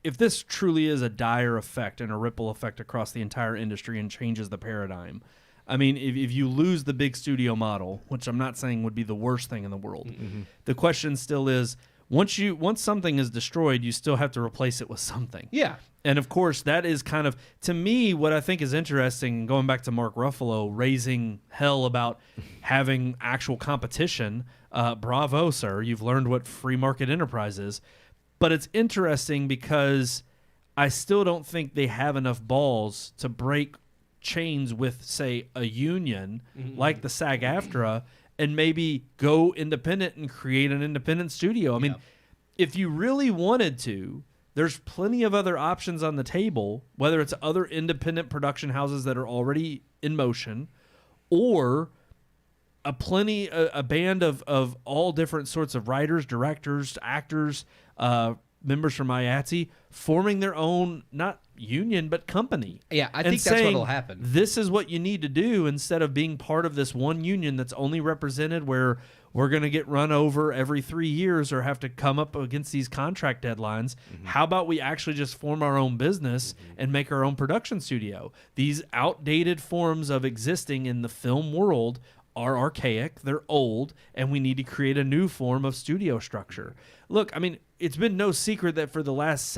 if this truly is a dire effect and a ripple effect across the entire industry and changes the paradigm, I mean, if you lose the big studio model, which I'm not saying would be the worst thing in the world, the question still is, once something is destroyed, you still have to replace it with something. Yeah. And of course, that is kind of, to me, what I think is interesting, going back to Mark Ruffalo raising hell about having actual competition. Bravo, sir. You've learned what free market enterprise is. But it's interesting because I still don't think they have enough balls to break chains with, say, a union like the SAG-AFTRA and maybe go independent and create an independent studio. I mean, if you really wanted to, there's plenty of other options on the table, whether it's other independent production houses that are already in motion or a band of all different sorts of writers, directors, actors, members from IATSE forming their own, not union, but company. Yeah, I think that's what'll happen. This is what you need to do instead of being part of this one union that's only represented where we're going to get run over every 3 years or have to come up against these contract deadlines. How about we actually just form our own business and make our own production studio? These outdated forms of existing in the film world are archaic, they're old, and we need to create a new form of studio structure. Look, I mean, it's been no secret that for the last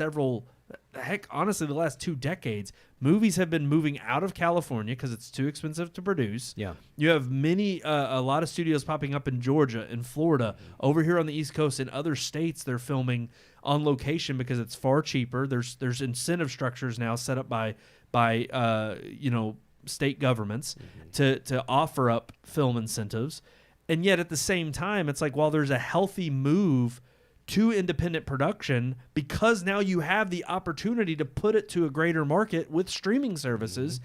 honestly, the last 2 decades, movies have been moving out of California because it's too expensive to produce. Yeah. You have a lot of studios popping up in Georgia, in Florida, over here on the East Coast, in other states. They're filming on location because it's far cheaper. There's incentive structures now set up by state governments to offer up film incentives. And yet at the same time, it's like, while there's a healthy move to independent production, because now you have the opportunity to put it to a greater market with streaming services,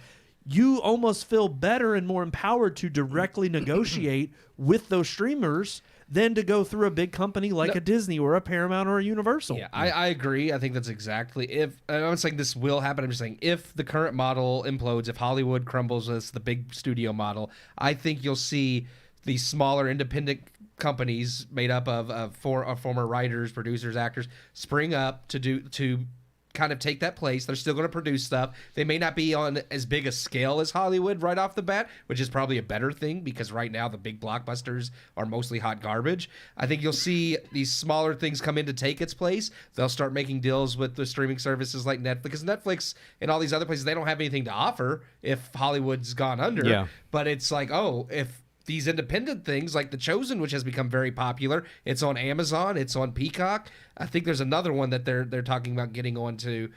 you almost feel better and more empowered to directly negotiate with those streamers than to go through a big company like a Disney or a Paramount or a Universal. Yeah, I agree. I think that's exactly, I'm not saying this will happen, I'm just saying if the current model implodes, if Hollywood crumbles as the big studio model, I think you'll see these smaller independent companies made up of former writers, producers, actors spring up to kind of take that place. They're still going to produce stuff. They may not be on as big a scale as Hollywood right off the bat, which is probably a better thing because right now the big blockbusters are mostly hot garbage. I think you'll see these smaller things come in to take its place. They'll start making deals with the streaming services like Netflix, because Netflix and all these other places, they don't have anything to offer if Hollywood's gone under. Yeah. But it's like, if these independent things like The Chosen, which has become very popular, it's on Amazon, it's on Peacock. I think there's another one that they're talking about getting onto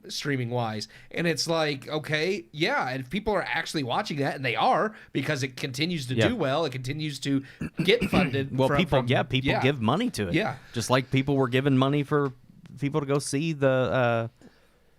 streaming wise, and it's like, okay, yeah, and if people are actually watching that, and they are, because it continues to do well, it continues to get funded. Well, people give money to it. Yeah, just like people were giving money for people to go see the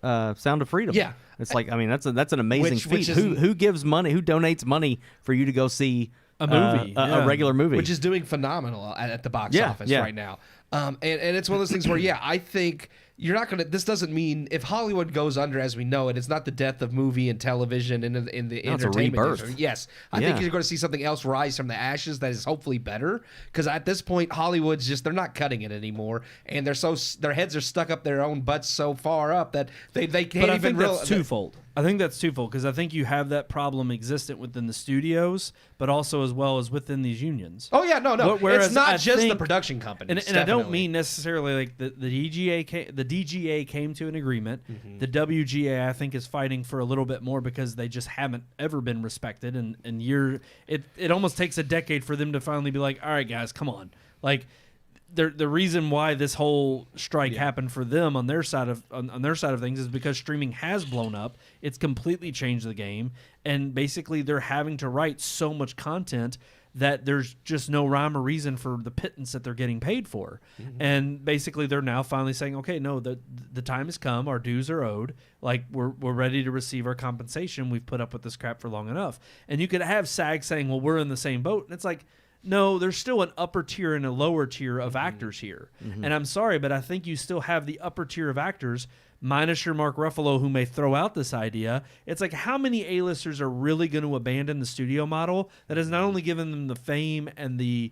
Sound of Freedom. Yeah. It's like, I mean, that's an amazing feat. Who gives money? Who donates money for you to go see a movie, a regular movie, which is doing phenomenal at the box office right now. And it's one of those things where, I think you're not going to, this doesn't mean if Hollywood goes under as we know it, it's not the death of movie and television and in the entertainment. It's a rebirth. Industry. Yes. I think you're going to see something else rise from the ashes that is hopefully better, because at this point, Hollywood's just, they're not cutting it anymore. And their heads are stuck up their own butts so far up that they can't but I think that's twofold. I think that's twofold, because I think you have that problem existent within the studios, but also as well as within these unions. Oh yeah, no. Whereas it's not just the production companies. And I don't mean necessarily like the DGA came to an agreement. The WGA, I think, is fighting for a little bit more because they just haven't ever been respected. And it almost takes a decade for them to finally be like, all right, guys, come on. Like, the reason why this whole strike happened for them on their side of things is because streaming has blown up. It's completely changed the game, and basically they're having to write so much content that there's just no rhyme or reason for the pittance that they're getting paid for. And basically they're now finally saying, okay, no, the time has come, our dues are owed, like we're ready to receive our compensation, we've put up with this crap for long enough. And you could have SAG saying, well, we're in the same boat, and it's like, no, there's still an upper tier and a lower tier of actors here. And I'm sorry, but I think you still have the upper tier of actors, minus your Mark Ruffalo, who may throw out this idea. It's like, how many A-listers are really going to abandon the studio model that has not only given them the fame and the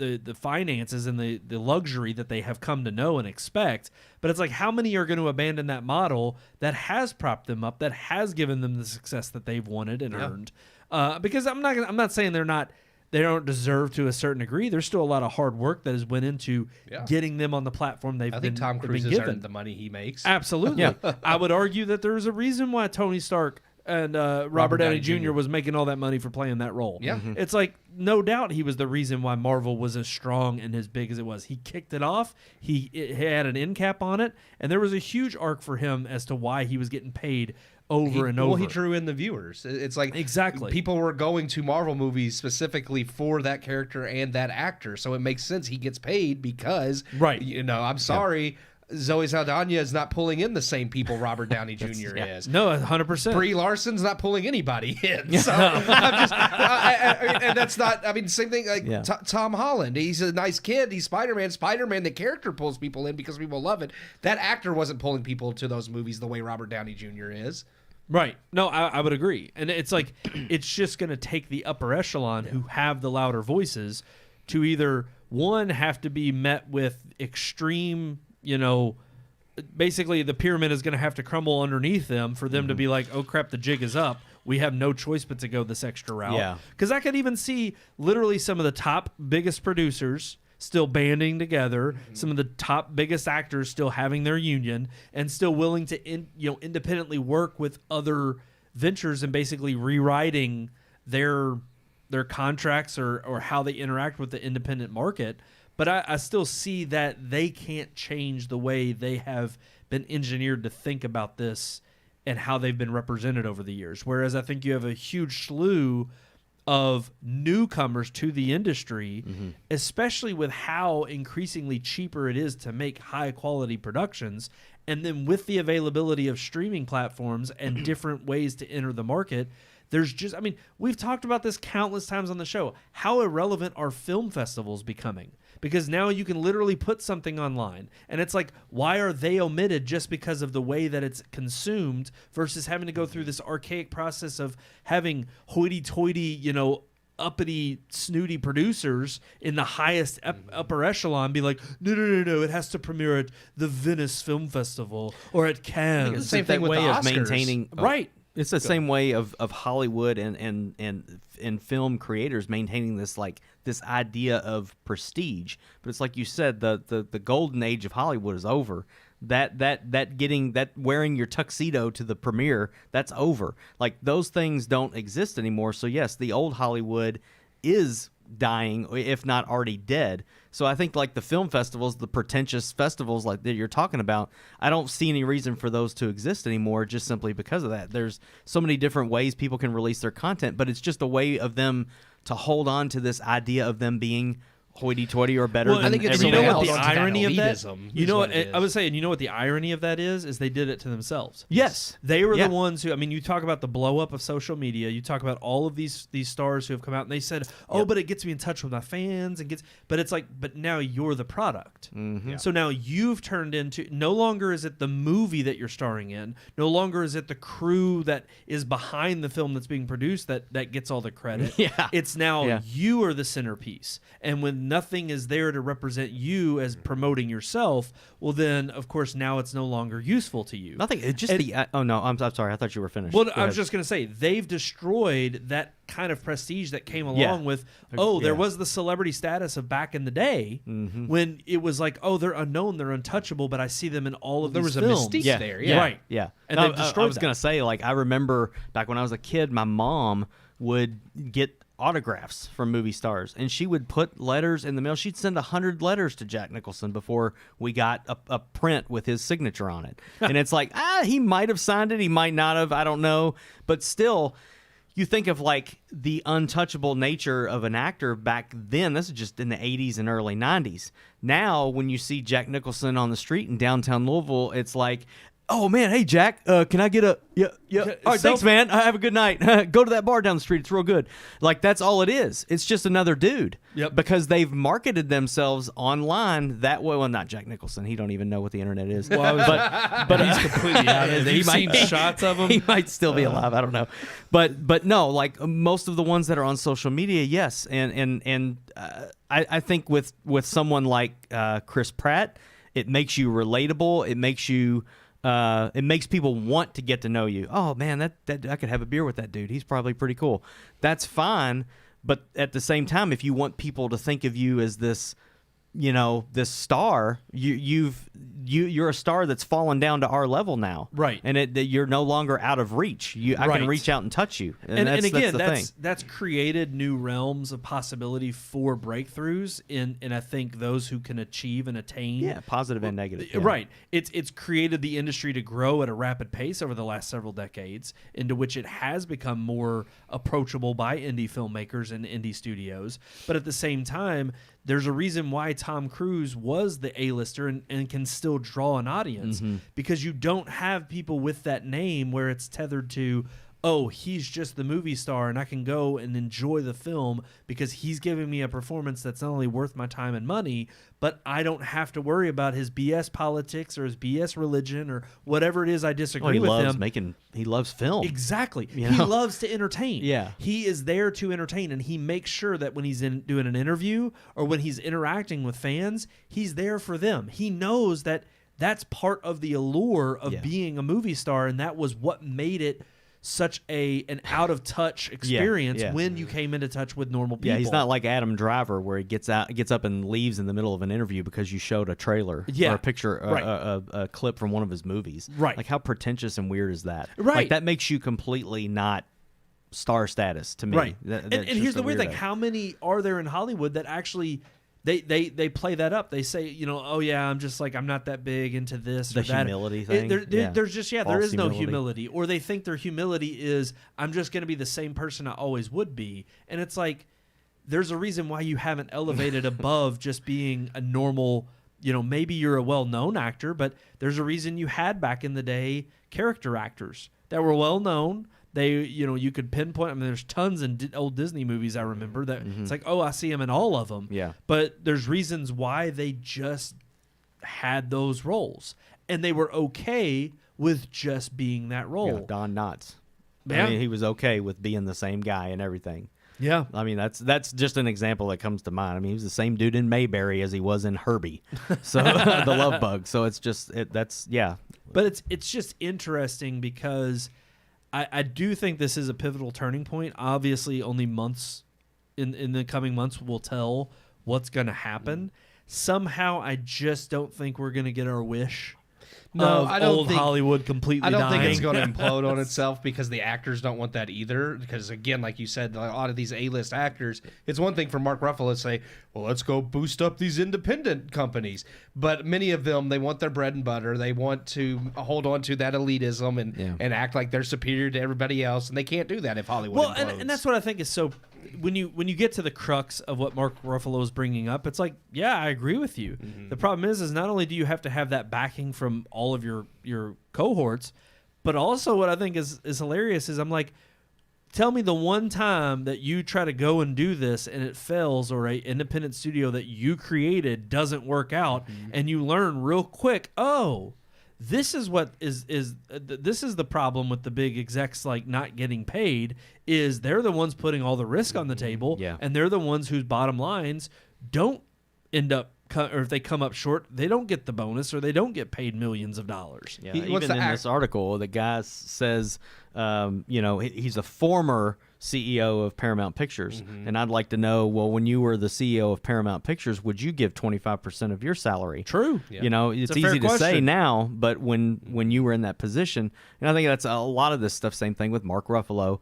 the finances and the luxury that they have come to know and expect. But it's like, how many are going to abandon that model that has propped them up, that has given them the success that they've wanted and earned? Because I'm not saying they don't deserve to a certain degree. There's still a lot of hard work that has went into getting them on the platform they've been given. I think Tom Cruise has earned the money he makes. Absolutely. I would argue that there's a reason why Tony Stark and Robert Downey Jr. was making all that money for playing that role. Yeah. It's like, no doubt he was the reason why Marvel was as strong and as big as it was. He kicked it off. He had an end cap on it, and there was a huge arc for him as to why he was getting paid over and over. Well, he drew in the viewers. It's like exactly people were going to Marvel movies specifically for that character and that actor, so it makes sense he gets paid because, I'm sorry, Zoe Saldana is not pulling in the same people Robert Downey Jr. is. No, 100%. Brie Larson's not pulling anybody in. So I'm just, and that's not. I mean, same thing. Like Tom Holland, he's a nice kid. He's Spider-Man. Spider-Man, the character pulls people in because people love it. That actor wasn't pulling people to those movies the way Robert Downey Jr. is. Right. No, I would agree. And it's like, it's just going to take the upper echelon who have the louder voices to either, one, have to be met with extreme, basically the pyramid is going to have to crumble underneath them for them to be like, oh crap, the jig is up. We have no choice but to go this extra route. Yeah. Because I could even see literally some of the top biggest producers still banding together, some of the top biggest actors still having their union and still willing to independently work with other ventures and basically rewriting their contracts or how they interact with the independent market. But I still see that they can't change the way they have been engineered to think about this and how they've been represented over the years. Whereas I think you have a huge slew of newcomers to the industry, especially with how increasingly cheaper it is to make high-quality productions. And then with the availability of streaming platforms and different ways to enter the market, there's just, we've talked about this countless times on the show. How irrelevant are film festivals becoming? Because now you can literally put something online. And it's like, why are they omitted just because of the way that it's consumed versus having to go through this archaic process of having hoity-toity, uppity, snooty producers in the highest upper echelon be like, no, it has to premiere at the Venice Film Festival or at Cannes. It's the same thing with the Oscars. Maintaining... Right. It's the same way of Hollywood and film creators maintaining this idea of prestige. But it's like you said, the golden age of Hollywood is over. That wearing your tuxedo to the premiere, that's over. Like, those things don't exist anymore. So yes, the old Hollywood is dying, if not already dead. So I think like the film festivals, the pretentious festivals like that you're talking about, I don't see any reason for those to exist anymore just simply because of that. There's so many different ways people can release their content, but it's just a way of them to hold on to this idea of them being hoity-toity or better than I think it's everything what else. the irony of that? I was saying, you know what the irony of that is they did it to themselves. Yes. They were the ones who, you talk about the blow up of social media, you talk about all of these stars who have come out and they said, but it gets me in touch with my fans but it's like, but now you're the product. So now you've turned into, no longer is it the movie that you're starring in, no longer is it the crew that is behind the film that's being produced that gets all the credit. It's now you are the centerpiece. And when nothing is there to represent you as promoting yourself, well then, of course, now it's no longer useful to you. Nothing. It's just I'm sorry. I thought you were finished. Well, I was just going to say, they've destroyed that kind of prestige that came along with, there was the celebrity status of back in the day when it was like, they're unknown, they're untouchable, but I see them in all of these films. There was a mystique there. Right. Yeah. And they've destroyed I was going to say, I remember back when I was a kid, my mom would get autographs from movie stars, and she would put letters in the mail. She'd send 100 letters to Jack Nicholson before we got a print with his signature on it. And it's like, he might have signed it, he might not have, I don't know. But still, you think of the untouchable nature of an actor back then. This is just in the 80s and early 90s. Now, when you see Jack Nicholson on the street in downtown Louisville, it's like, oh man, hey Jack, can I get a yeah? All right, thanks man. Have a good night. Go to that bar down the street. It's real good. Like that's all it is. It's just another dude. Yep. Because they've marketed themselves online that way. Well, not Jack Nicholson. He don't even know what the internet is. Well, but he's completely out of it. You've seen shots of him. He might still be alive. I don't know. But no, like most of the ones that are on social media, yes. And I think with someone like Chris Pratt, it makes you relatable. It makes you. It makes people want to get to know you. Oh man, that I could have a beer with that dude. He's probably pretty cool. That's fine, but at the same time, if you want people to think of you as this, this star, you're a star that's fallen down to our level now, right? And you're no longer out of reach. I can reach out and touch you, and again, that's created new realms of possibility for breakthroughs in I think those who can achieve and attain, positive and negative, right? It's created the industry to grow at a rapid pace over the last several decades, into which it has become more approachable by indie filmmakers and indie studios, but at the same time, there's a reason why Tom Cruise was the A-lister and can still draw an audience, because you don't have people with that name where it's tethered to, oh, he's just the movie star and I can go and enjoy the film because he's giving me a performance that's not only worth my time and money, but I don't have to worry about his BS politics or his BS religion or whatever it is I disagree with him. He loves film. Exactly. He loves to entertain. Yeah. He is there to entertain, and he makes sure that when he's doing an interview or when he's interacting with fans, he's there for them. He knows that that's part of the allure of being a movie star, and that was what made it such an out of touch experience when you came into touch with normal people. Yeah, he's not like Adam Driver where he gets up and leaves in the middle of an interview because you showed a trailer or a picture, a clip from one of his movies. Right. Like how pretentious and weird is that? Right. Like that makes you completely not star status to me. Right. And here's the weird thing: how many are there in Hollywood that actually? They play that up. They say, oh yeah, I'm not that big into this or that. The humility thing. There's just there False is no humility. humility, or they think their humility is I'm just going to be the same person I always would be, and it's like there's a reason why you haven't elevated above just being a normal. Maybe you're a well-known actor, but there's a reason you had back in the day character actors that were well-known. They, you could pinpoint. I mean, there's tons in old Disney movies I remember that it's like, oh, I see them in all of them. Yeah. But there's reasons why they just had those roles, and they were okay with just being that role. Yeah, Don Knotts. Yeah. I mean, he was okay with being the same guy and everything. Yeah. I mean, that's just an example that comes to mind. I mean, he was the same dude in Mayberry as he was in Herbie, so the Love Bug. So it's just But it's just interesting because I do think this is a pivotal turning point. Obviously, only months in the coming months will tell what's going to happen. Somehow, I just don't think we're going to get our wish. No, I don't think Hollywood completely. I don't dying. think it's going to implode on itself because the actors don't want that either. Because again, like you said, a lot of these A-list actors, it's one thing for Mark Ruffalo to say, "Well, let's go boost up these independent companies," but many of them, they want their bread and butter. They want to hold on to that elitism and act like they're superior to everybody else, and they can't do that if Hollywood implodes. And that's what I think is so. When you get to the crux of what Mark Ruffalo is bringing up, it's like, yeah, I agree with you. Mm-hmm. The problem is not only do you have to have that backing from all of your cohorts, but also what I think is hilarious is I'm like, tell me the one time that you try to go and do this and it fails, or a independent studio that you created doesn't work out, and you learn real quick, oh, this is what this is the problem with the big execs like not getting paid, is they're the ones putting all the risk on the table, and they're the ones whose bottom lines don't end up, or if they come up short, they don't get the bonus or they don't get paid millions of dollars. Yeah, even in this article, the guy says, he's a former CEO of Paramount Pictures, and I'd like to know, well, when you were the CEO of Paramount Pictures, would you give 25% of your salary? True. Yeah. It's easy to say now, but when you were in that position, and I think that's a lot of this stuff. Same thing with Mark Ruffalo.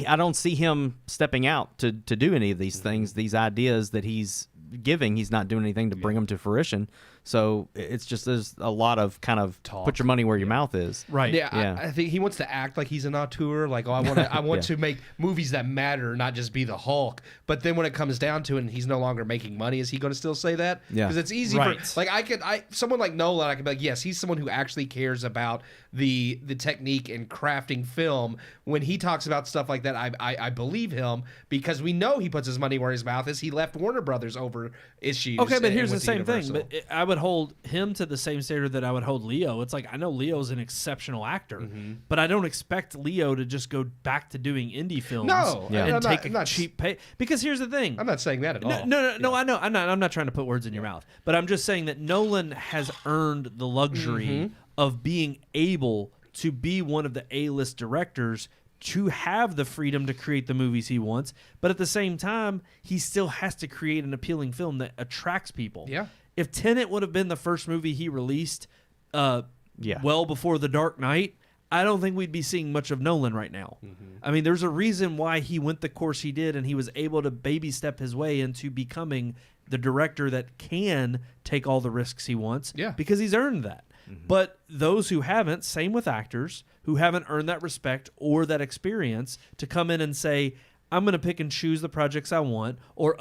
I don't see him stepping out to do any of these things, these ideas that he's giving. He's not doing anything to bring them to fruition. So it's just there's a lot of kind of put your money where your mouth is. Right. Yeah. I think he wants to act like he's an auteur. Like, I want to make movies that matter, not just be the Hulk. But then when it comes down to it, and he's no longer making money, is he going to still say that? Yeah. Because it's easy for like someone like Nolan, I could be like, yes, he's someone who actually cares about the technique in crafting film. When he talks about stuff like that, I believe him because we know he puts his money where his mouth is. He left Warner Brothers over issues. Okay, but here's the same Universal. thing. But I would hold him to the same standard that I would hold Leo. It's like I know Leo's an exceptional actor, but I don't expect Leo to just go back to doing indie films and take a cheap pay. Because here's the thing. I'm not saying that at all. No, I know. I'm not trying to put words in your mouth. But I'm just saying that Nolan has earned the luxury of being able to be one of the A-list directors, to have the freedom to create the movies he wants, but at the same time, he still has to create an appealing film that attracts people. Yeah. If Tenet would have been the first movie he released well before The Dark Knight, I don't think we'd be seeing much of Nolan right now. I mean, there's a reason why he went the course he did, and he was able to baby step his way into becoming the director that can take all the risks he wants because he's earned that. But those who haven't, same with actors, who haven't earned that respect or that experience to come in and say, I'm going to pick and choose the projects I want, or,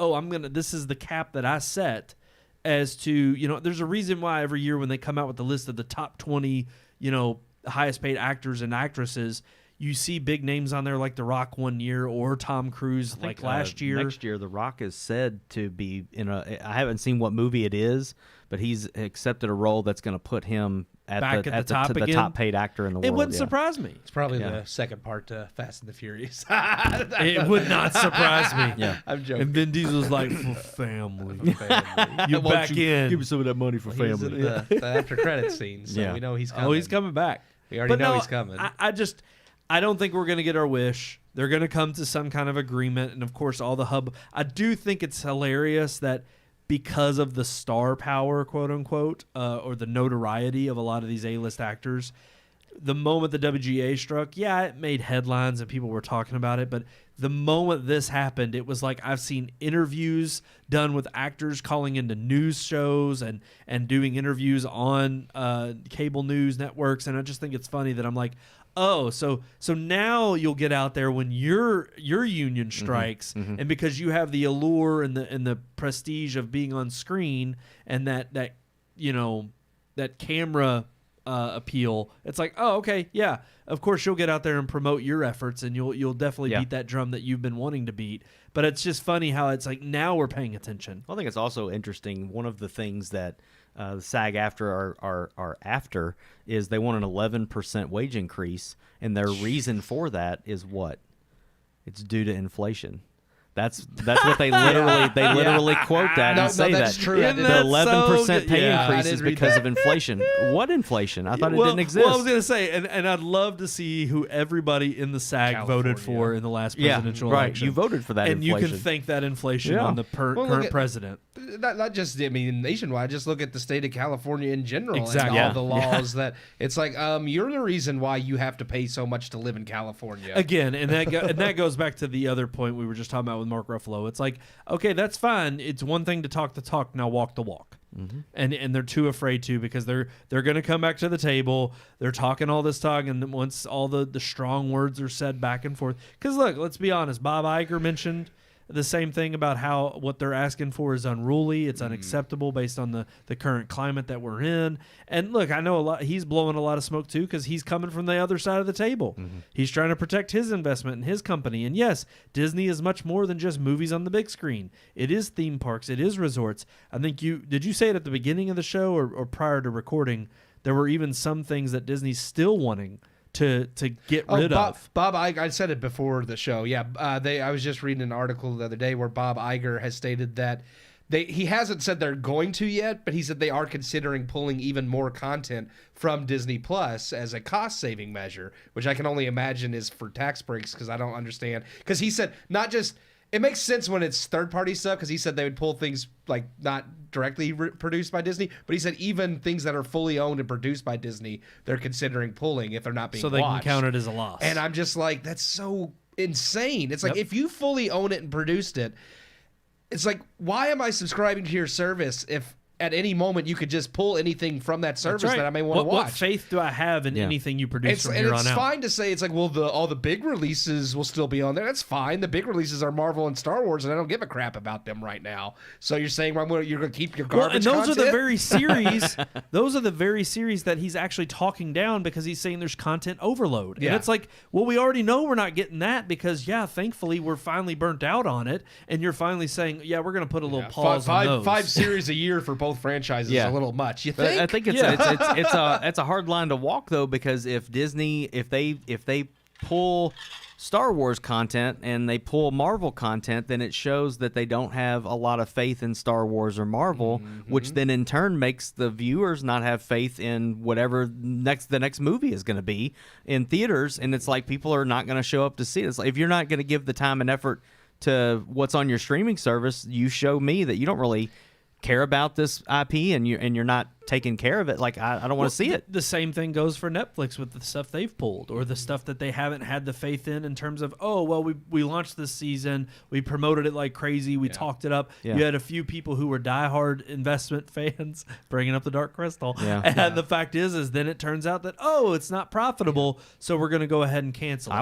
this is the cap that I set as to, there's a reason why every year when they come out with the list of the top 20, highest paid actors and actresses, you see big names on there like The Rock one year or Tom Cruise last year. Next year, The Rock is said to be I haven't seen what movie it is, but he's accepted a role that's going to put him at the top paid actor in the world. It wouldn't surprise me. It's probably the second part to Fast and the Furious. It would not surprise me. Yeah, I'm joking. And Vin Diesel's like, for family. You back in. Give me some of that money for family. He's in the after credit scene, so we know he's coming. Oh, he's coming back. We already know he's coming. I don't think we're going to get our wish. They're going to come to some kind of agreement, and of course, all the hub. I do think it's hilarious that because of the star power, quote unquote, or the notoriety of a lot of these A-list actors, the moment the WGA struck, it made headlines and people were talking about it. But the moment this happened, it was like I've seen interviews done with actors calling into news shows and doing interviews on cable news networks, and I just think it's funny that I'm like, oh, so now you'll get out there when your union strikes, and because you have the allure and the prestige of being on screen and that camera appeal, it's like, oh, okay, yeah, of course you'll get out there and promote your efforts, and you'll definitely beat that drum that you've been wanting to beat. But it's just funny how it's like now we're paying attention. I think it's also interesting. One of the things that the SAG-AFTRA are after is they want an 11% wage increase, and their reason for that is what? It's due to inflation. That's what they literally quote that and say that's that. true. The 11% pay increase is because of inflation. What inflation? I thought it didn't exist. Well, I was going to say, and I'd love to see who everybody in the SAG voted for in the last presidential election. You voted for that and inflation. you can thank that inflation on the current president. Not just, nationwide. Just look at the state of California in general. Exactly. And all the laws that it's like, you're the reason why you have to pay so much to live in California. Again, and that goes back to the other point we were just talking about with Mark Ruffalo. It's like, okay, that's fine. It's one thing to talk the talk, now walk the walk. And they're too afraid to, because they're going to come back to the table. They're talking all this talk, and then once all the strong words are said back and forth. Because look, let's be honest. Bob Iger mentioned the same thing about how what they're asking for is unruly. It's unacceptable based on the current climate that we're in. And look, I know he's blowing a lot of smoke too, because he's coming from the other side of the table. He's trying to protect his investment in his company. And yes, Disney is much more than just movies on the big screen. It is theme parks. It is resorts. I think did you say it at the beginning of the show or prior to recording? There were even some things that Disney's still wanting to get rid of. Bob Iger, I said it before the show. Yeah, I was just reading an article the other day where Bob Iger has stated that he hasn't said they're going to yet, but he said they are considering pulling even more content from Disney Plus as a cost-saving measure, which I can only imagine is for tax breaks, because I don't understand. Because he said not just... It makes sense when it's third-party stuff, because he said they would pull things like not directly produced by Disney, but he said even things that are fully owned and produced by Disney, they're considering pulling if they're not being watched. So they can count it as a loss. And I'm just like, that's so insane. It's like, if you fully own it and produced it, it's like, why am I subscribing to your service if at any moment you could just pull anything from that service that I may want to watch. What faith do I have in anything you produce from here on out? It's fine to say, it's like, well, all the big releases will still be on there. That's fine. The big releases are Marvel and Star Wars, and I don't give a crap about them right now. So you're saying you're going to keep your garbage and those content? are the very series. Those are the very series that he's actually talking down because he's saying there's content overload. And it's like, well, we already know we're not getting that because, thankfully we're finally burnt out on it, and you're finally saying, we're going to put a little pause on those. 5 series a year for both franchises is a little much. You think? I think it's a hard line to walk though, because if Disney, if they pull Star Wars content and they pull Marvel content, then it shows that they don't have a lot of faith in Star Wars or Marvel, which then in turn makes the viewers not have faith in whatever the next movie is going to be in theaters, and it's like people are not going to show up to see it. It's like, if you're not going to give the time and effort to what's on your streaming service, you show me that you don't really care about this IP and you're not taking care of it. Like, I don't want to see it. The same thing goes for Netflix with the stuff they've pulled, or the stuff that they haven't had the faith in terms of, we launched this season, we promoted it like crazy, we talked it up. You had a few people who were diehard investment fans bringing up the Dark Crystal, and the fact is then it turns out that it's not profitable, so we're going to go ahead and cancel it.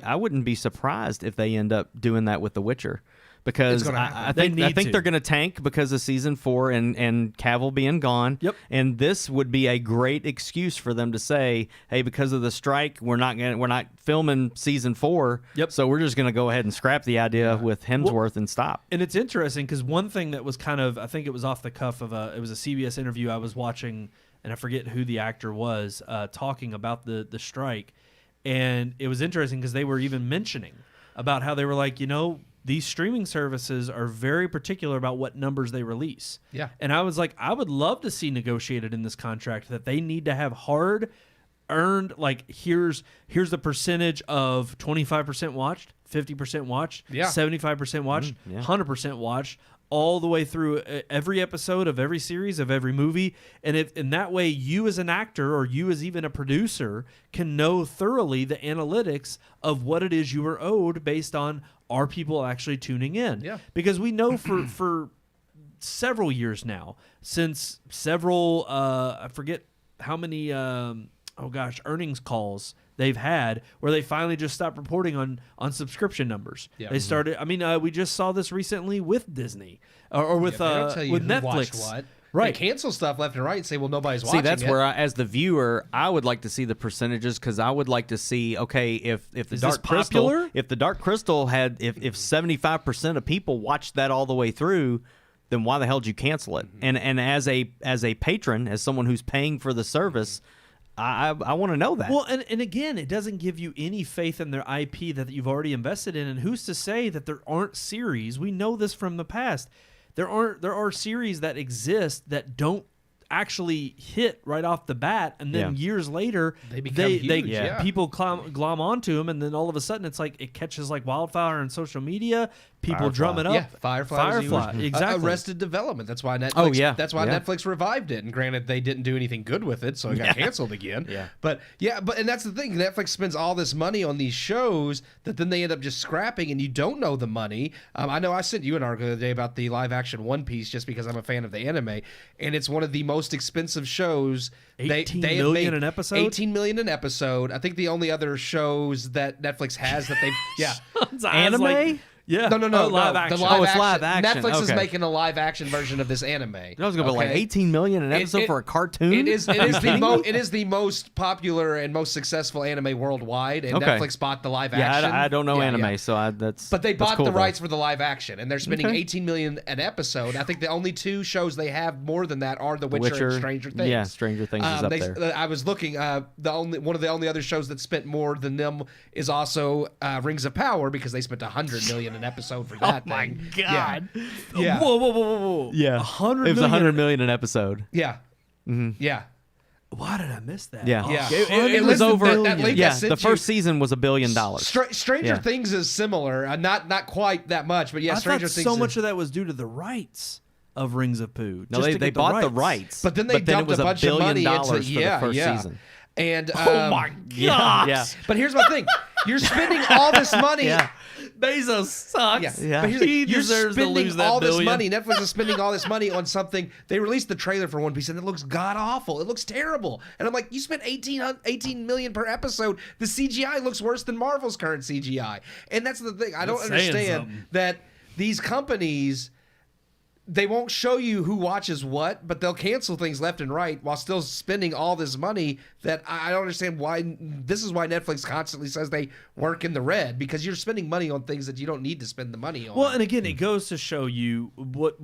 I wouldn't be surprised if they end up doing that with The Witcher. Because I think they're going to tank because of season 4 and Cavill being gone. Yep. And this would be a great excuse for them to say, "Hey, because of the strike, we're not filming season 4. Yep. So we're just going to go ahead and scrap the idea with Hemsworth and stop." And it's interesting because one thing that was kind of, I think it was off the cuff of it was a CBS interview I was watching, and I forget who the actor was, talking about the strike, and it was interesting because they were even mentioning about how they were like, these streaming services are very particular about what numbers they release. Yeah. And I was like, I would love to see negotiated in this contract that they need to have hard earned, like, here's the percentage of 25% watched, 50% watched, 75% watched, 100% watched, all the way through every episode of every series of every movie. And in that way, you as an actor or you as even a producer can know thoroughly the analytics of what it is you are owed based on, are people actually tuning in? Yeah. Because we know for several years now, since several, I forget how many, earnings calls they've had where they finally just stopped reporting on subscription numbers. Yeah. They started, we just saw this recently with Disney or with Netflix. What. Right. They cancel stuff left and right and say, well, nobody's watching it. See, that's where, as the viewer, I would like to see the percentages, because I would like to see, okay, if the Dark Crystal had, if 75% of people watched that all the way through, then why the hell did you cancel it? And as a patron, as someone who's paying for the service, I want to know that. Well, and again, it doesn't give you any faith in their IP that you've already invested in. And who's to say that there aren't series? We know this from the past. There are series that exist that don't actually hit right off the bat, and then years later they become huge. People glom onto them, and then all of a sudden it's like it catches like wildfire on social media. People drum it up. Yeah, Firefly, exactly. Arrested Development. That's why Netflix. That's why Netflix revived it. And granted, they didn't do anything good with it, so it got canceled again. But that's the thing. Netflix spends all this money on these shows that then they end up just scrapping, and you don't know the money. I know I sent you an article the other day about the live action One Piece, just because I'm a fan of the anime, and it's one of the most expensive shows. $18 million an episode. $18 million an episode. I think the only other shows that Netflix has that they've anime. Yeah. No. Live action. It's live action. Netflix is making a live action version of this anime. I was going to be like $18 million an episode for a cartoon. It is the most popular and most successful anime worldwide, and Netflix bought the live action. I don't know anime, so that's. But they bought cool, the rights for the live action, and they're spending $18 million an episode. I think the only 2 shows they have more than that are The Witcher and Stranger Things. Yeah, Stranger Things is up there. I was looking. One of the only other shows that spent more than them is also Rings of Power, because they spent $100 million an episode for that. Oh my God! Yeah. Whoa! Yeah, $100 it was $100 million an episode. Yeah. Mm-hmm. Yeah. Why did I miss that? Yeah. It was over. That link the first season was $1 billion. Stranger Things is similar, not quite that much, but Stranger Things. So much of that was due to the rights of Rings of Poo. No, they bought the rights, but then they dumped a bunch of money into for the first season. And oh my God! But here's my thing: you're spending all this money. Bezos sucks. Yeah. But here's He you're deserves to spending lose that all this billion. money. Netflix is spending all this money on something. They released the trailer for One Piece and it looks god awful. It looks terrible. And I'm like, you spent $18 million per episode. The CGI looks worse than Marvel's current CGI. And that's the thing. I don't That's saying understand something. that these companies, they won't show you who watches what, but they'll cancel things left and right while still spending all this money that I don't understand why. This is why Netflix constantly says they work in the red, because you're spending money on things that you don't need to spend the money on. Well, and again, it goes to show you what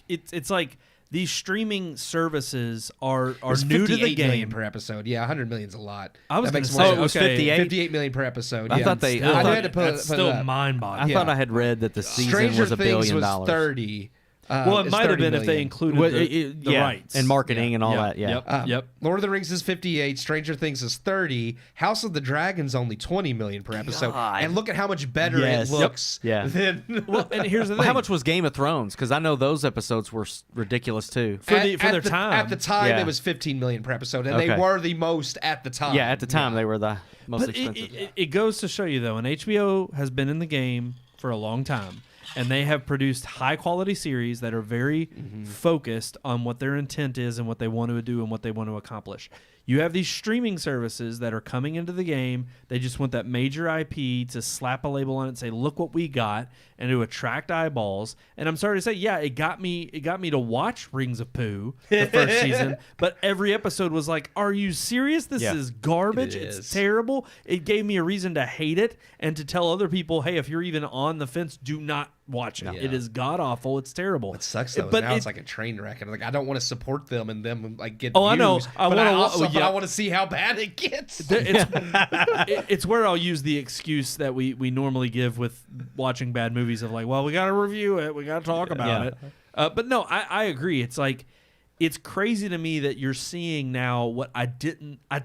it's like. These streaming services are It's new to the 58 million game. per episode. Yeah, 100 million's a lot. I was That going makes to more say, it was okay, 58? 58 million per episode. I Yeah. thought they- Still, I had to put that's it still up. mind-boggling. I Yeah. thought I had read that the season Stranger was $1 Things billion. was 30. Well, it it's might have 30 been if they million. included Well, the yeah, rights and marketing and all that. Yeah. Yep. Yep. Lord of the Rings is 58. Stranger Things is 30. House of the Dragon's only 20 million per episode. God. And look at how much better Yes. it looks. Yep. Yeah. Than Well, and here's the Well, thing. how much was Game of Thrones? Because I know those episodes were ridiculous too. for their time? At the time, Yeah. it was 15 million per episode, and they Okay. were the most at the time. Yeah, at the time they were the most But expensive. it goes to show you, though, and HBO has been in the game for a long time, and they have produced high-quality series that are very focused on what their intent is and what they want to do and what they want to accomplish. You have these streaming services that are coming into the game. They just want that major IP to slap a label on it and say, look what we got, and to attract eyeballs. And I'm sorry to say, yeah, it got me to watch Rings of Pooh the first season, but every episode was like, are you serious? This Yeah. is garbage. It It's is. terrible. It gave me a reason to hate it and to tell other people, hey, if you're even on the fence, do not watch it. Yeah. It is god awful. It's terrible. It sucks though. But Now it's like a train wreck, and like I don't want to support them and them like get. Oh, I know. views, I but wanna also, yeah. I want to see how bad it gets. It's where I'll use the excuse that we normally give with watching bad movies of like, well, we got to review it, we got to talk about it. But no, I agree. It's like, it's crazy to me that you're seeing now what I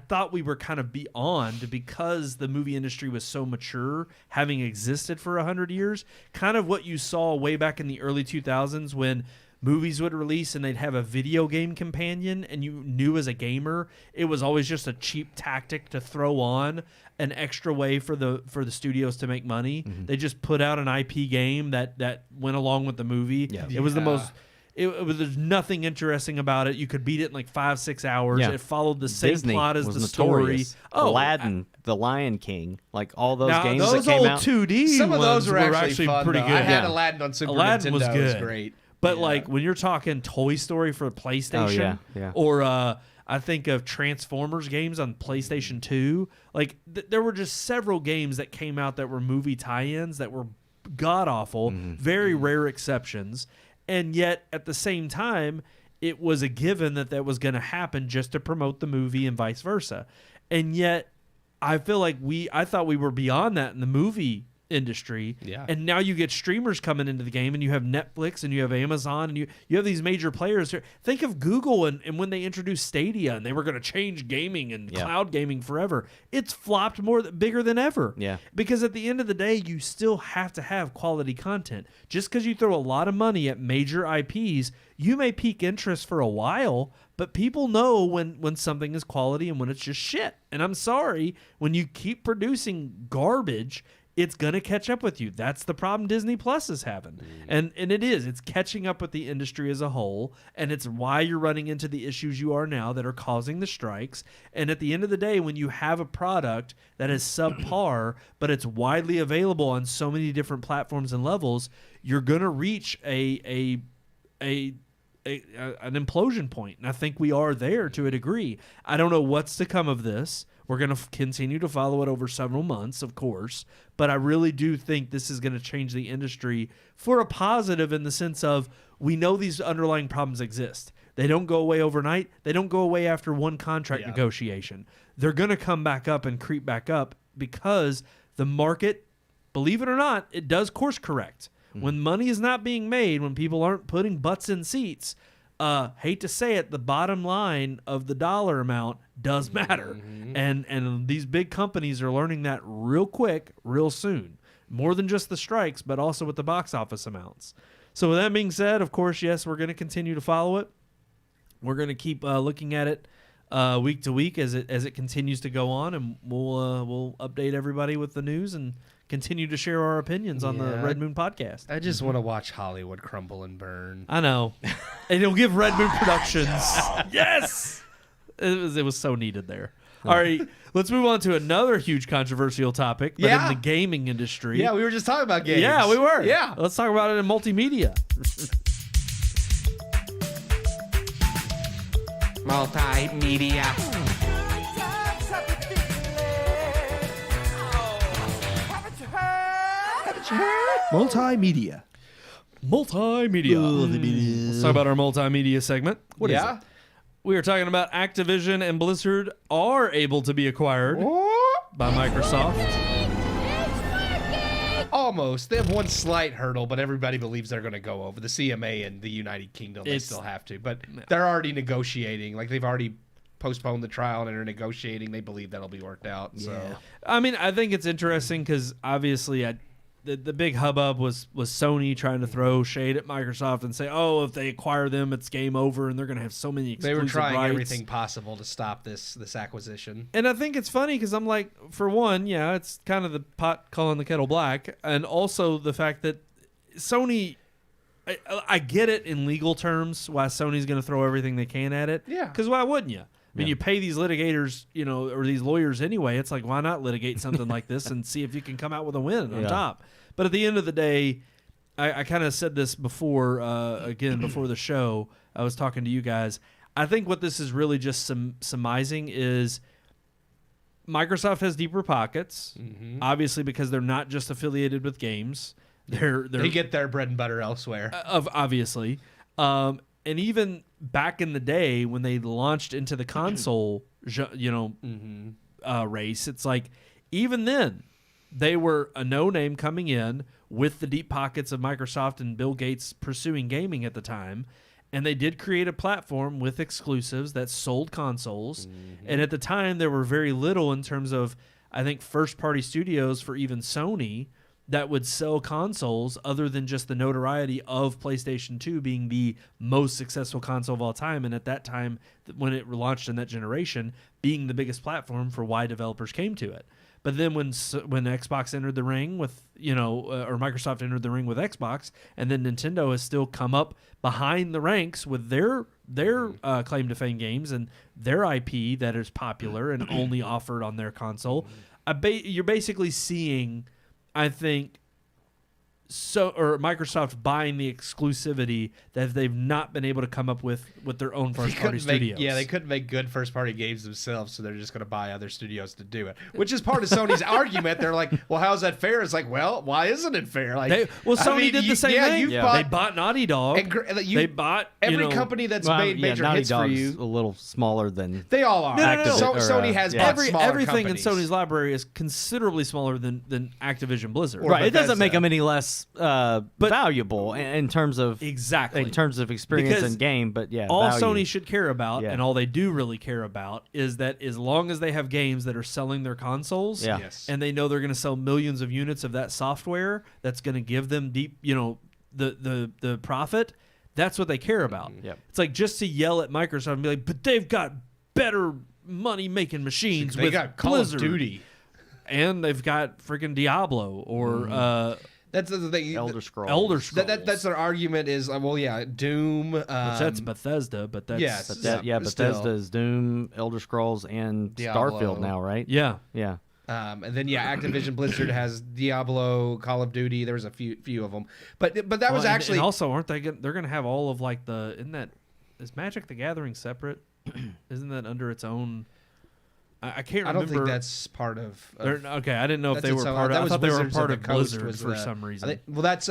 thought we were kind of beyond, because the movie industry was so mature, having existed for 100 years. Kind of what you saw way back in the early 2000s when movies would release and they'd have a video game companion, and you knew as a gamer it was always just a cheap tactic to throw on an extra way for the studios to make money. They just put out an IP game that went along with the movie. Yeah. It was the most. There's nothing interesting about it. You could beat it in like 5-6 hours. Yeah. It followed the same Disney plot as was the story. notorious. Aladdin, The Lion King, like all those Now, games those that came old out. 2D Some of those ones were actually fun, pretty though. good. I had Yeah. Aladdin on Super Aladdin Nintendo. was It good. was great. But Yeah. like when you're talking Toy Story for PlayStation, yeah. or I think of Transformers games on PlayStation 2, like there were just several games that came out that were movie tie-ins that were god awful, very rare exceptions, and yet at the same time it was a given that was going to happen just to promote the movie and vice versa. And yet I feel like I thought we were beyond that in the movie industry. Yeah. And now you get streamers coming into the game, and you have Netflix and you have Amazon and you have these major players here. Think of Google and when they introduced Stadia and they were going to change gaming and cloud gaming forever. It's flopped bigger than ever. Yeah. Because at the end of the day, you still have to have quality content. Just because you throw a lot of money at major IPs, you may pique interest for a while, but people know when something is quality and when it's just shit. And I'm sorry, when you keep producing garbage, it's going to catch up with you. That's the problem Disney Plus is having. And it is. It's catching up with the industry as a whole, and it's why you're running into the issues you are now that are causing the strikes. And at the end of the day, when you have a product that is subpar, but it's widely available on so many different platforms and levels, you're going to reach an implosion point. And I think we are there to a degree. I don't know what's to come of this. We're going to continue to follow it over several months, of course, but I really do think this is going to change the industry for a positive, in the sense of we know these underlying problems exist. They don't go away overnight. They don't go away after one contract negotiation. They're going to come back up and creep back up because the market, believe it or not, it does course correct. When money is not being made, when people aren't putting butts in seats, hate to say it, the bottom line of the dollar amount does matter. And these big companies are learning that real quick, real soon. More than just the strikes, but also with the box office amounts. So with that being said, of course, yes, we're going to continue to follow it. We're going to keep looking at it week to week as it continues to go on, and we'll update everybody with the news and continue to share our opinions on the Red Moon podcast. I just want to watch Hollywood crumble and burn. I know. And it'll give Red Moon Productions. Yes! It was so needed there. All right, let's move on to another huge controversial topic, but in the gaming industry. Yeah, we were just talking about games. Yeah, we were. Yeah. Let's talk about it in multimedia. Multimedia. Multimedia. Multimedia. Let's talk about our multimedia segment. What is it? We are talking about Activision and Blizzard are able to be acquired by Microsoft. Almost. They have one slight hurdle, but everybody believes they're going to go over. The CMA in the United Kingdom, they still have to. But they're already negotiating. Like, they've already postponed the trial and are negotiating. They believe that'll be worked out. So. I mean, I think it's interesting because obviously the big hubbub was Sony trying to throw shade at Microsoft and say, oh, if they acquire them, it's game over and they're going to have so many exclusive rights. They were trying everything possible to stop this acquisition. And I think it's funny because I'm like, for one, it's kind of the pot calling the kettle black. And also the fact that Sony, I get it in legal terms why Sony's going to throw everything they can at it. Yeah. Because why wouldn't you? I mean, you pay these litigators, or these lawyers anyway. It's like, why not litigate something like this and see if you can come out with a win on top? But at the end of the day, I kind of said this before, again, before the show. I was talking to you guys. I think what this is really just surmising is Microsoft has deeper pockets, obviously, because they're not just affiliated with games. They get their bread and butter elsewhere. Obviously. And even back in the day when they launched into the console, race, it's like even then they were a no-name coming in with the deep pockets of Microsoft and Bill Gates pursuing gaming at the time. And they did create a platform with exclusives that sold consoles. And at the time, there were very little in terms of, I think, first-party studios for even Sony that would sell consoles other than just the notoriety of PlayStation 2 being the most successful console of all time. And at that time, when it launched in that generation, being the biggest platform for why developers came to it. But then when Xbox entered the ring with, or Microsoft entered the ring with Xbox, and then Nintendo has still come up behind the ranks with their claim to fame games and their IP that is popular and only offered on their console, you're basically seeing, I think, Microsoft buying the exclusivity that they've not been able to come up with their own first-party studios. They couldn't make good first-party games themselves, so they're just going to buy other studios to do it, which is part of Sony's argument. They're like, well, how's that fair? It's like, well, why isn't it fair? Like, Sony did the same thing. They bought Naughty Dog. They bought every company that's made major Naughty hits Dog's for you. A little smaller than they all are. No. Sony has bought smaller everything companies. in Sony's library is considerably smaller than Activision Blizzard. Right. It doesn't make them any less valuable in terms of experience and game, but all value. Sony should care about and all they do really care about is that as long as they have games that are selling their consoles and they know they're going to sell millions of units of that software that's going to give them deep the profit, that's what they care about. It's like just to yell at Microsoft and be like, but they've got better money making machines with got Call Blizzard of Duty and they've got freaking Diablo or that's the thing. Elder Scrolls. That's their argument is, Doom. Which that's Bethesda, but that's Bethesda's Doom, Elder Scrolls, and Diablo. Starfield now, right? Yeah. And then Activision Blizzard has Diablo, Call of Duty. There was a few of them, but that was actually and also aren't they? They're going to have all of like is Magic the Gathering separate? Isn't that under its own? I can't remember. I don't think that's part of. Okay, I didn't know if they were part of. I thought they were part of Blizzard for some reason. That's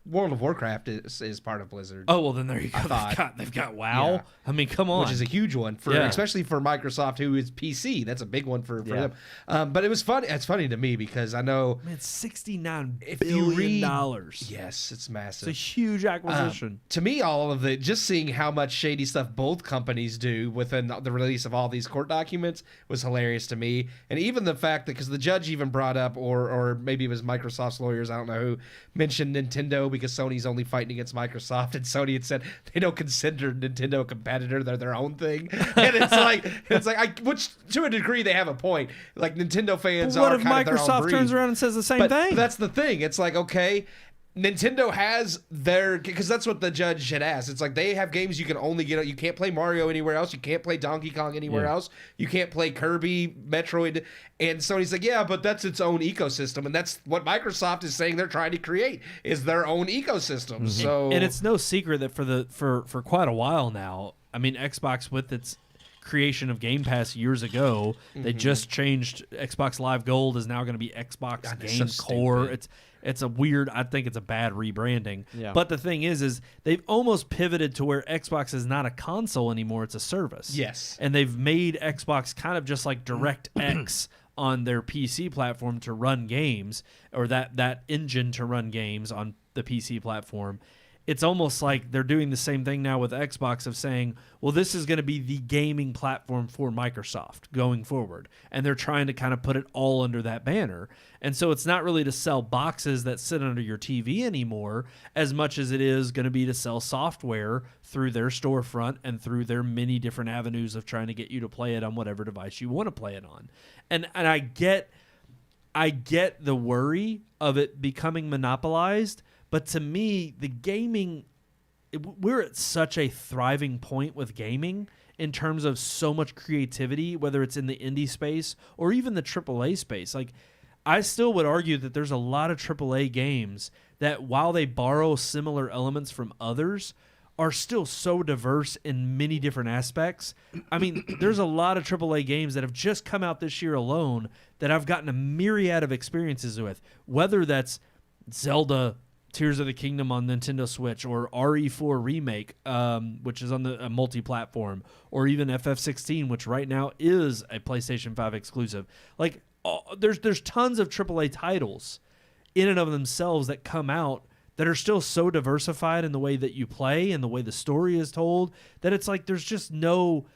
World of Warcraft is part of Blizzard. Oh, well, then there you go. They've got WoW. Yeah. I mean, come on. Which is a huge one, especially for Microsoft, who is PC. That's a big one for them. But it was funny. It's funny to me because I know... It's $69 billion. Yes, it's massive. It's a huge acquisition. To me, all of just seeing how much shady stuff both companies do within the release of all these court documents was hilarious to me. And even the fact that, because the judge even brought up, or maybe it was Microsoft's lawyers, I don't know who, mentioned Nintendo because Sony's only fighting against Microsoft, and Sony had said they don't consider Nintendo a competitor; they're their own thing. And which to a degree they have a point. Like Nintendo fans what are if kind of their own Microsoft breed. turns around and says the same thing? But that's the thing. It's like, okay, Nintendo has their, because that's what the judge had asked. It's like they have games you can only get. You can't play Mario anywhere else. You can't play Donkey Kong anywhere else. You can't play Kirby, Metroid. And Sony's like, yeah, but that's its own ecosystem, and that's what Microsoft is saying they're trying to create is their own ecosystem. So, and it's no secret that for quite a while now, I mean, Xbox with its creation of Game Pass years ago, they just changed Xbox Live Gold is now going to be Xbox Game Core. It's a weird, I think it's a bad rebranding. Yeah. But the thing is they've almost pivoted to where Xbox is not a console anymore, it's a service. Yes. And they've made Xbox kind of just like DirectX on their PC platform to run games, or that engine to run games on the PC platform. It's almost like they're doing the same thing now with Xbox of saying, well, this is going to be the gaming platform for Microsoft going forward. And they're trying to kind of put it all under that banner. And so it's not really to sell boxes that sit under your TV anymore as much as it is going to be to sell software through their storefront and through their many different avenues of trying to get you to play it on whatever device you want to play it on. And I get the worry of it becoming monopolized. But to me, the gaming, we're at such a thriving point with gaming in terms of so much creativity, whether it's in the indie space or even the AAA space. Like, I still would argue that there's a lot of AAA games that, while they borrow similar elements from others, are still so diverse in many different aspects. I mean, there's a lot of AAA games that have just come out this year alone that I've gotten a myriad of experiences with, whether that's Zelda Tears of the Kingdom on Nintendo Switch, or RE4 Remake, which is on the multi-platform, or even FF16, which right now is a PlayStation 5 exclusive. Like, there's tons of AAA titles in and of themselves that come out that are still so diversified in the way that you play and the way the story is told, that it's like there's just no,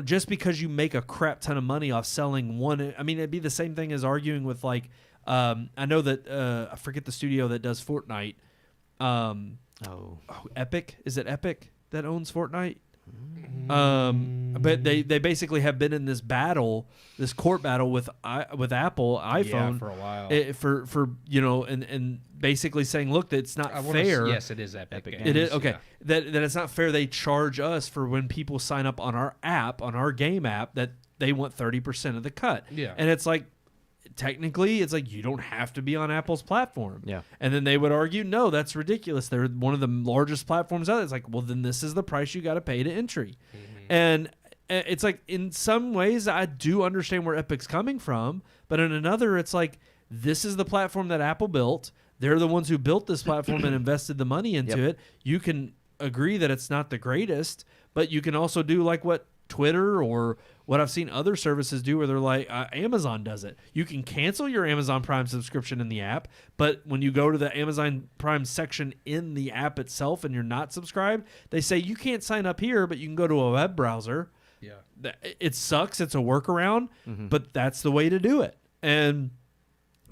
just because you make a crap ton of money off selling one. I mean, it'd be the same thing as arguing with, like, I know that I forget the studio that does Fortnite. Epic? Is it Epic that owns Fortnite? But they basically have been in this battle, this court battle with Apple iPhone for a while. And basically saying, look, that it's not fair. Yes, it is Epic Games. It is okay. Yeah. That it's not fair. They charge us for when people sign up on our app, on our game app, that they want 30% of the cut. Yeah, and it's like, technically, it's like you don't have to be on Apple's platform. Yeah. And then they would argue, no, that's ridiculous. They're one of the largest platforms out there. It's like, well, then this is the price you got to pay to entry. And it's like, in some ways, I do understand where Epic's coming from. But in another, it's like, this is the platform that Apple built. They're the ones who built this platform and invested the money into it. You can agree that it's not the greatest, but you can also do like what Twitter or what I've seen other services do, where they're like, Amazon does it. You can cancel your Amazon Prime subscription in the app, but when you go to the Amazon Prime section in the app itself and you're not subscribed, they say you can't sign up here, but you can go to a web browser. Yeah, it sucks. It's a workaround, but that's the way to do it. And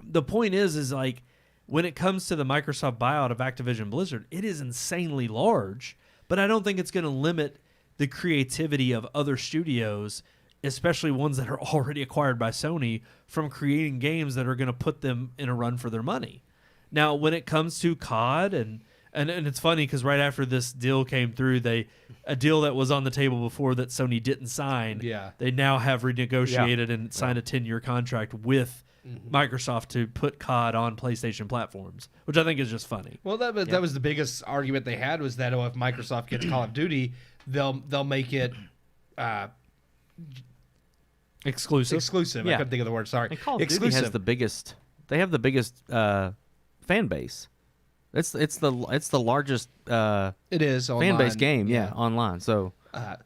the point is like, when it comes to the Microsoft buyout of Activision Blizzard, it is insanely large, but I don't think it's going to limit the creativity of other studios, especially ones that are already acquired by Sony, from creating games that are going to put them in a run for their money. Now, when it comes to COD, and it's funny because right after this deal came through, a deal that was on the table before that Sony didn't sign, they now have renegotiated and signed a 10-year contract with Microsoft to put COD on PlayStation platforms, which I think is just funny. Well, that was the biggest argument they had, was that if Microsoft gets Call of Duty, they'll make it exclusive. I couldn't think of the word. Sorry. And Call of Duty has the biggest. They have the biggest fan base. It's the largest. It is fan online. base game. Yeah, online. So.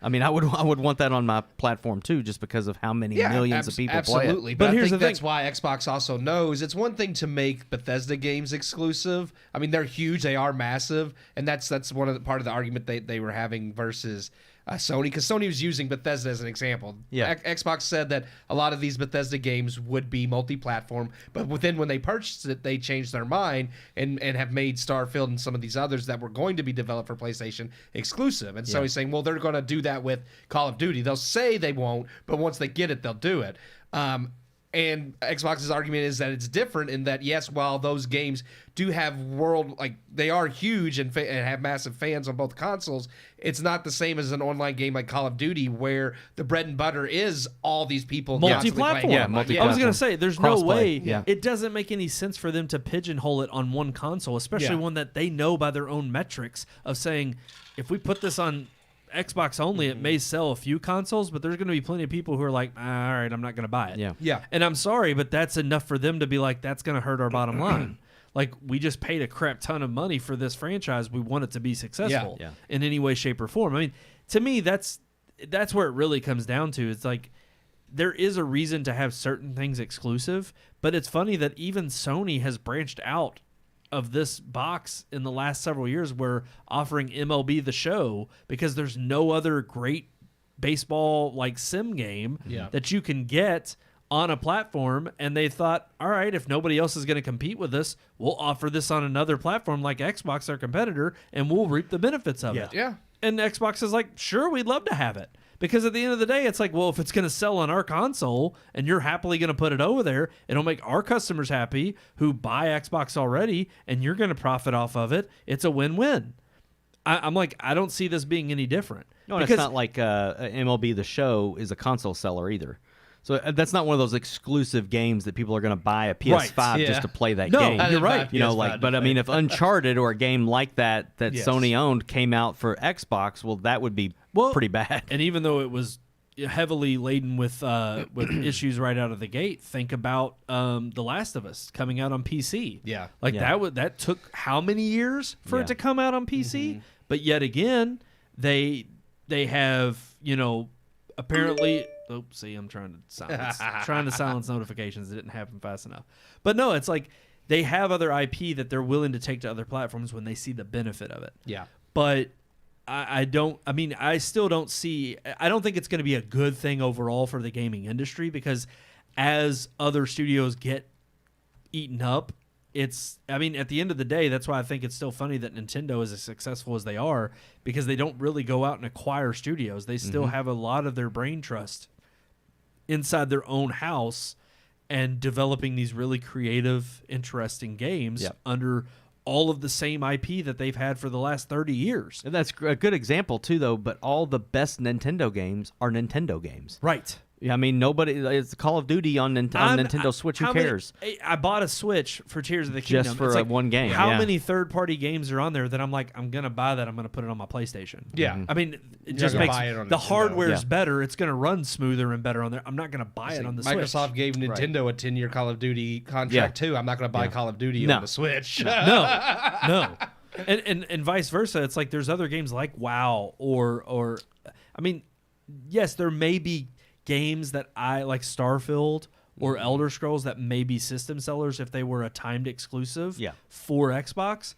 I mean, I would want that on my platform too, just because of how many millions of people play it. Absolutely, but I think that's why Xbox also knows it's one thing to make Bethesda games exclusive. I mean, they're huge, they are massive, and that's part of the argument they were having versus Sony, because Sony was using Bethesda as an example. Yeah. Xbox said that a lot of these Bethesda games would be multi-platform, but when they purchased it, they changed their mind and have made Starfield and some of these others that were going to be developed for PlayStation exclusive. And so he's saying, well, they're going to do that with Call of Duty. They'll say they won't, but once they get it, they'll do it. And Xbox's argument is that it's different in that, yes, while those games do have they are huge and have massive fans on both consoles, it's not the same as an online game like Call of Duty where the bread and butter is all these people multi-platform. Yeah, I was going to say, there's no way. Yeah. It doesn't make any sense for them to pigeonhole it on one console, especially one that they know by their own metrics of saying, if we put this on Xbox only, it may sell a few consoles, but there's going to be plenty of people who are like, all right, I'm not going to buy it. Yeah. And I'm sorry, but that's enough for them to be like, that's going to hurt our bottom line. Like, we just paid a crap ton of money for this franchise. We want it to be successful in any way, shape, or form. I mean, to me, that's where it really comes down to. It's like, there is a reason to have certain things exclusive, but it's funny that even Sony has branched out of this box in the last several years. We're offering MLB The Show because there's no other great baseball like sim game that you can get on a platform, and they thought, all right, if nobody else is going to compete with us, we'll offer this on another platform like Xbox, our competitor, and we'll reap the benefits of it. Yeah. And Xbox is like, sure, we'd love to have it. Because at the end of the day, it's like, well, if it's going to sell on our console and you're happily going to put it over there, it'll make our customers happy who buy Xbox already, and you're going to profit off of it. It's a win-win. I'm like, I don't see this being any different. No, it's not like MLB The Show is a console seller either. So that's not one of those exclusive games that people are going to buy a PS5 just to play that game. No, you're right. You know, but I mean, if Uncharted or a game like that Sony owned came out for Xbox, well, that would be pretty bad. And even though it was heavily laden with issues right out of the gate, think about The Last of Us coming out on PC. Yeah. That took how many years for it to come out on PC? Mm-hmm. But yet again, they have, apparently. Oops, see, I'm trying to silence notifications. It didn't happen fast enough. But no, it's like they have other IP that they're willing to take to other platforms when they see the benefit of it. Yeah. But I don't think it's going to be a good thing overall for the gaming industry, because as other studios get eaten up, at the end of the day, that's why I think it's still funny that Nintendo is as successful as they are, because they don't really go out and acquire studios. They still have a lot of their brain trust inside their own house and developing these really creative, interesting games under all of the same IP that they've had for the last 30 years. And that's a good example too, though, but all the best Nintendo games are Nintendo games. Right. Yeah, I mean, it's Call of Duty on Nintendo Switch. Who cares? I bought a Switch for Tears of the Kingdom. Just for one game. How many third-party games are on there that I'm like, I'm going to buy that, I'm going to put it on my PlayStation? Yeah. I mean, it just makes the hardware's better. It's going to run smoother and better on there. I'm not going to buy it on the Switch. Microsoft gave Nintendo a 10-year Call of Duty contract, too. I'm not going to buy Call of Duty on the Switch. No. And vice versa. It's like there's other games like WoW or yes, there may be games that I like, Starfield or Elder Scrolls, that may be system sellers if they were a timed exclusive for Xbox,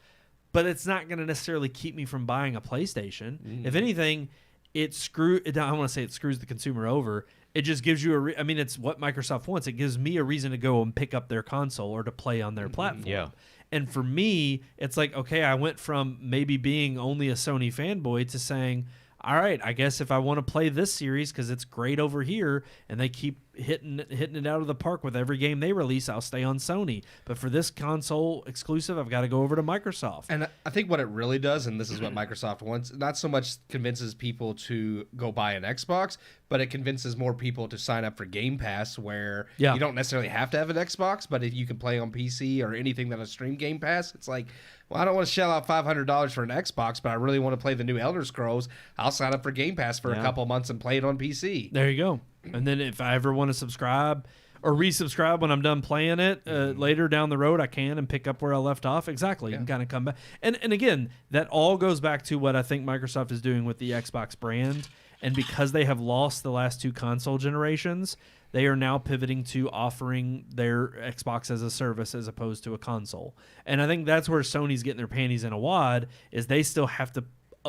but it's not going to necessarily keep me from buying a PlayStation. If anything, I don't want to say it screws the consumer over. It just gives you it's what Microsoft wants. It gives me a reason to go and pick up their console or to play on their platform. Yeah. And for me, it's like, okay, I went from maybe being only a Sony fanboy to saying, all right, I guess if I want to play this series because it's great over here and they keep hitting it out of the park with every game they release, I'll stay on Sony. But for this console exclusive, I've got to go over to Microsoft. And I think what it really does, and this is what Microsoft wants, not so much convinces people to go buy an Xbox, but it convinces more people to sign up for Game Pass, where you don't necessarily have to have an Xbox, but if you can play on PC or anything that'll stream Game Pass, it's like, well, I don't want to shell out $500 for an Xbox, but I really want to play the new Elder Scrolls. I'll sign up for Game Pass for a couple months and play it on PC. There you go. And then if I ever want to subscribe or resubscribe when I'm done playing it later down the road, I can and pick up where I left off. Exactly. You can kind of come back. And again, that all goes back to what I think Microsoft is doing with the Xbox brand. And because they have lost the last two console generations, they are now pivoting to offering their Xbox as a service as opposed to a console. And I think that's where Sony's getting their panties in a wad, is they still have to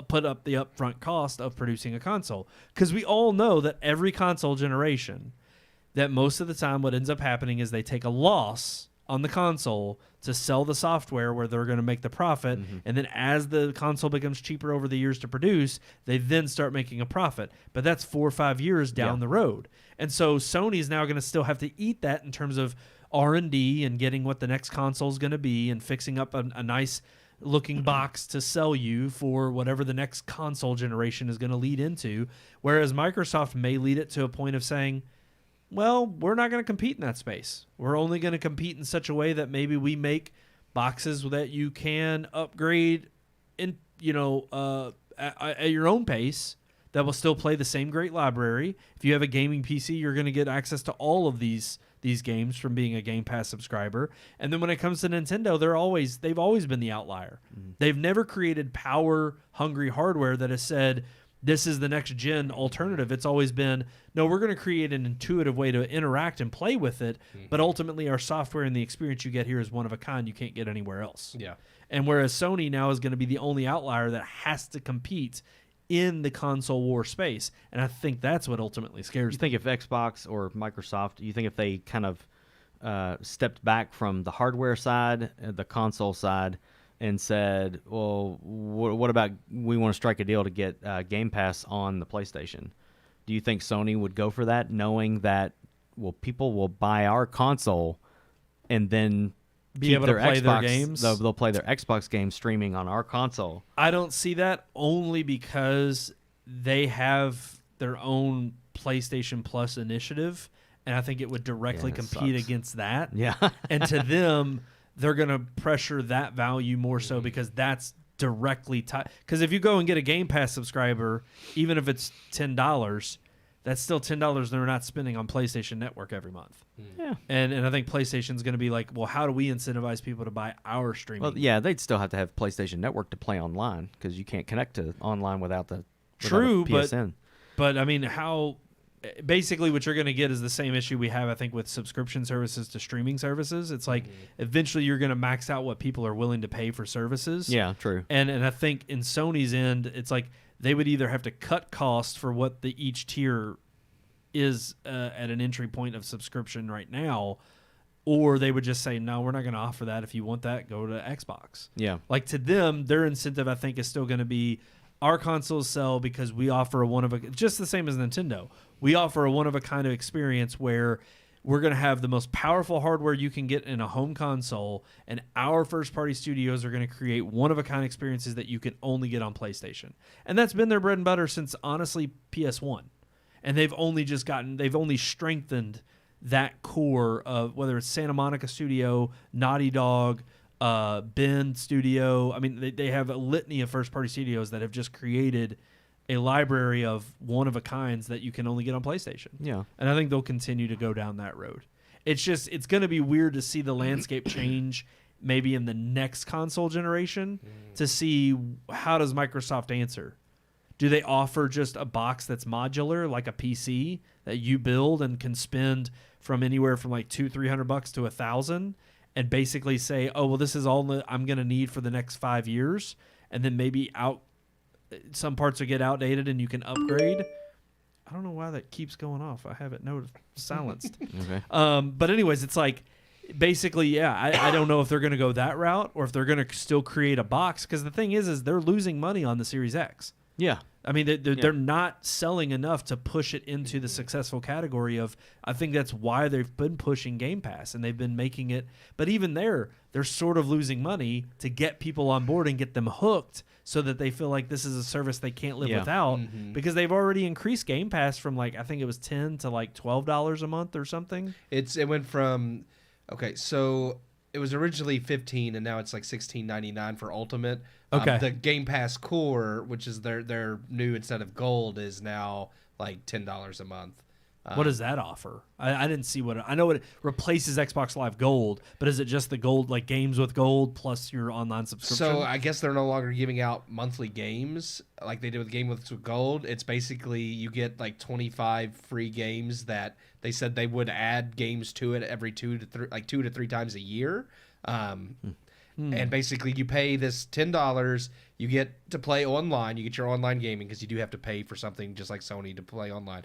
put up the upfront cost of producing a console. Because we all know that every console generation, that most of the time what ends up happening is they take a loss on the console to sell the software where they're going to make the profit. And then as the console becomes cheaper over the years to produce, they then start making a profit. But that's 4 or 5 years down the road. And so Sony's now going to still have to eat that in terms of R&D and getting what the next console is going to be and fixing up a nice looking box to sell you for whatever the next console generation is going to lead into. Whereas Microsoft may lead it to a point of saying, well, we're not going to compete in that space. We're only going to compete in such a way that maybe we make boxes that you can upgrade in, at your own pace that will still play the same great library. If you have a gaming PC, you're going to get access to all of these games from being a Game Pass subscriber. And then when it comes to Nintendo, they've always been the outlier. They've never created power-hungry hardware that has said, this is the next gen alternative. It's always been, no, we're going to create an intuitive way to interact and play with it, but ultimately our software and the experience you get here is one of a kind you can't get anywhere else. Yeah. And whereas Sony now is going to be the only outlier that has to compete in the console war space. And I think that's what ultimately scares You think if Xbox or Microsoft, you think if they kind of stepped back from the hardware side, the console side, and said, well, what about we want to strike a deal to get Game Pass on the PlayStation? Do you think Sony would go for that, knowing that, well, people will buy our console and then be able to play their games? They'll play their Xbox games streaming on our console. I don't see that, only because they have their own PlayStation Plus initiative, and I think it would directly compete against that. Yeah. And to them, they're going to pressure that value more so because that's directly tied. Because if you go and get a Game Pass subscriber, even if it's $10, that's still $10 they're not spending on PlayStation Network every month. Yeah. And I think PlayStation's going to be like, well, how do we incentivize people to buy our streaming? Well, yeah, they'd still have to have PlayStation Network to play online because you can't connect to online without a PSN. But I mean, how... Basically, what you're going to get is the same issue we have, I think, with subscription services to streaming services. It's like eventually you're going to max out what people are willing to pay for services. Yeah, true. And I think in Sony's end, it's like they would either have to cut costs for what each tier is at an entry point of subscription right now, or they would just say, no, we're not going to offer that. If you want that, go to Xbox. Yeah. Like to them, their incentive, I think, is still going to be our consoles sell because we offer just the same as Nintendo. We offer a one-of-a-kind of experience where we're going to have the most powerful hardware you can get in a home console, and our first-party studios are going to create one-of-a-kind experiences that you can only get on PlayStation. And that's been their bread and butter since, honestly, PS1. And they've only strengthened that core of whether it's Santa Monica Studio, Naughty Dog, Bend Studio. I mean, they have a litany of first-party studios that have just created a library of one-of-a-kinds that you can only get on PlayStation. Yeah. And I think they'll continue to go down that road. It's going to be weird to see the landscape change maybe in the next console generation to see how does Microsoft answer. Do they offer just a box that's modular, like a PC that you build and can spend from anywhere from like $200-$300 to $1,000, and basically say, oh, well, this is all that I'm going to need for the next 5 years, and then maybe some parts will get outdated and you can upgrade. I don't know why that keeps going off. I have it silenced. Okay. But anyways, it's like basically, yeah, I don't know if they're going to go that route or if they're going to still create a box, because the thing is they're losing money on the Series X. Yeah. I mean, they're not selling enough to push it into the successful category of, I think that's why they've been pushing Game Pass, and they've been making it. But even they're sort of losing money to get people on board and get them hooked so that they feel like this is a service they can't live without, because they've already increased Game Pass from like, I think it was $10 to like $12 a month or something. It went from, okay, so it was originally $15 and now it's like $16.99 for Ultimate. Okay. The Game Pass Core, which is their new instead of Gold, is now like $10 a month. What does that offer? I didn't see what I know. It replaces Xbox Live Gold, but is it just the Gold, like games with Gold plus your online subscription? So I guess they're no longer giving out monthly games like they did with Game with Gold. It's basically you get like 25 free games that they said they would add games to it every 2 to 3 times a year. And basically you pay this $10, You get to play online. You get your online gaming because you do have to pay for something just like Sony to play online.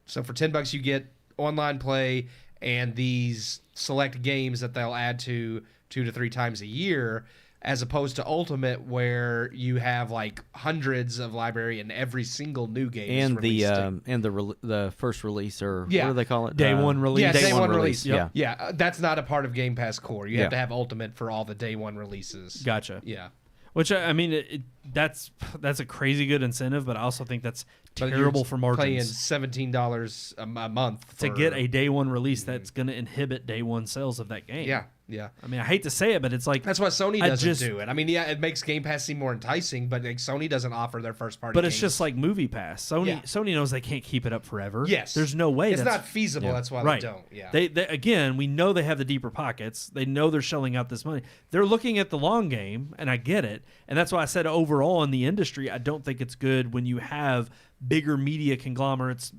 So for $10, you get online play and these select games that they'll add to 2 to 3 times a year, as opposed to Ultimate, where you have like hundreds of library and every single new game is released. And the first release, or Yeah. what do they call it? Day one release. Yeah, day one release. release. Yep. Yeah, that's not a part of Game Pass Core. You have Yeah. to have Ultimate for all the day one releases. Gotcha. Yeah. Which, I mean, that's a crazy good incentive, but I also think that's terrible for margins. Paying $17 a month to get a day one release that's going to inhibit day one sales of that game. Yeah, yeah. I mean, I hate to say it, but it's like That's why Sony doesn't do it. I mean, yeah, it makes Game Pass seem more enticing, but like, Sony doesn't offer their first party. But it's games. just like Movie Pass. Yeah. Sony knows they can't keep it up forever. Yes, there's no way. It's that's not feasible. That's why right. they don't. Yeah. They again, we know they have the deeper pockets. They know they're shelling out this money. They're looking at the long game, and I get it. And that's why I said overall in the industry, I don't think it's good when you have bigger media conglomerates,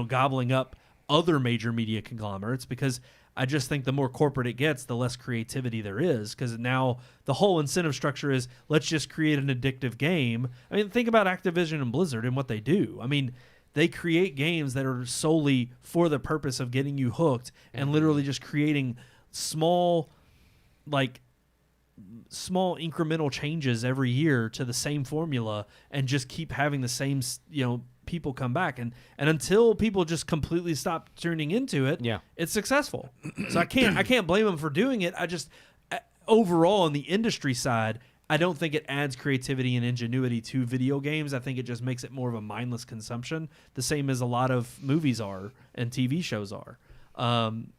gobbling up other major media conglomerates, because I just think the more corporate it gets, the less creativity there is, because now the whole incentive structure is let's just create an addictive game. I mean, think about Activision and Blizzard and what they do. I mean, they create games that are solely for the purpose of getting you hooked and literally just creating small incremental changes every year to the same formula and just keep having the same, people come back. And until people just completely stop tuning into it, it's successful. So I can't blame them for doing it. I just, overall on the industry side, I don't think it adds creativity and ingenuity to video games. I think it just makes it more of a mindless consumption, the same as a lot of movies are and TV shows are.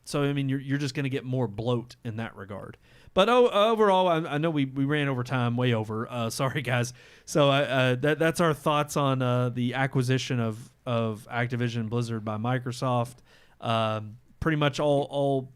So, I mean, you're just going to get more bloat in that regard. But overall, I know we ran over time, way over. Sorry, guys. So that's our thoughts on the acquisition of Activision Blizzard by Microsoft. Pretty much all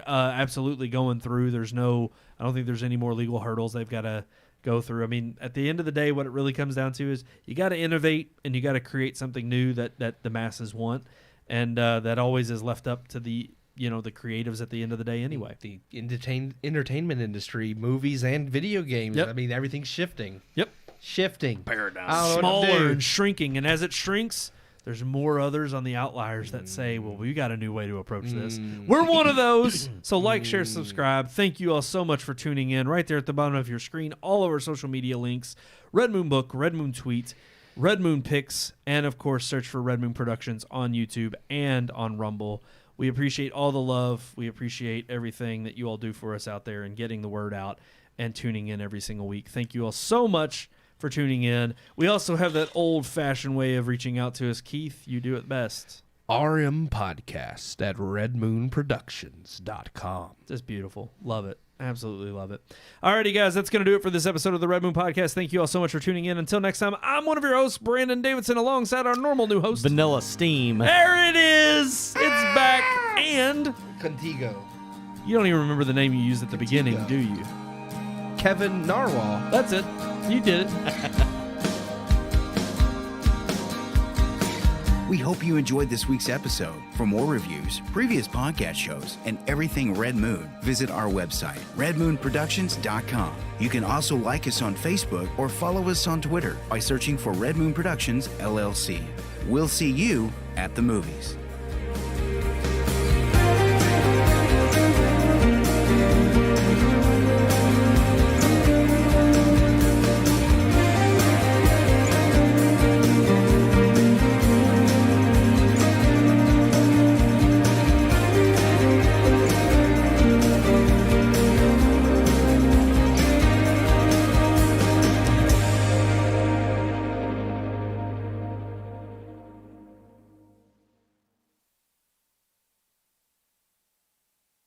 absolutely going through. I don't think there's any more legal hurdles they've got to go through. I mean, at the end of the day, what it really comes down to is you got to innovate and you got to create something new that the masses want. And that always is left up to the creatives at the end of the day anyway. The entertainment industry, movies and video games. Yep. I mean, everything's shifting. Yep. Shifting. Paradigm. Smaller and shrinking. And as it shrinks, there's more others on the outliers that say, well, we got a new way to approach this. We're one of those. So like, share, subscribe. Thank you all so much for tuning in. Right there at the bottom of your screen, all of our social media links. Red Moon Book, Red Moon Tweet, Red Moon Picks, and of course, search for Red Moon Productions on YouTube and on Rumble. We appreciate all the love. We appreciate everything that you all do for us out there and getting the word out and tuning in every single week. Thank you all so much for tuning in. We also have that old-fashioned way of reaching out to us. Keith, you do it best. RMPodcast at redmoonproductions.com. Just beautiful. Love it. Absolutely love it. Alrighty, guys, that's going to do it for this episode of the Red Moon Podcast. Thank you all so much for tuning in. Until next time, I'm one of your hosts, Brandon Davidson, alongside our normal new host, Vanilla Steam. There it is. It's back. And Contigo. you don't even remember the name you used at the beginning, do you? Kevin Narwhal. That's it. You did it. We hope you enjoyed this week's episode. For more reviews, previous podcast shows, and everything Red Moon, visit our website, redmoonproductions.com. You can also like us on Facebook or follow us on Twitter by searching for Red Moon Productions, LLC. We'll see you at the movies.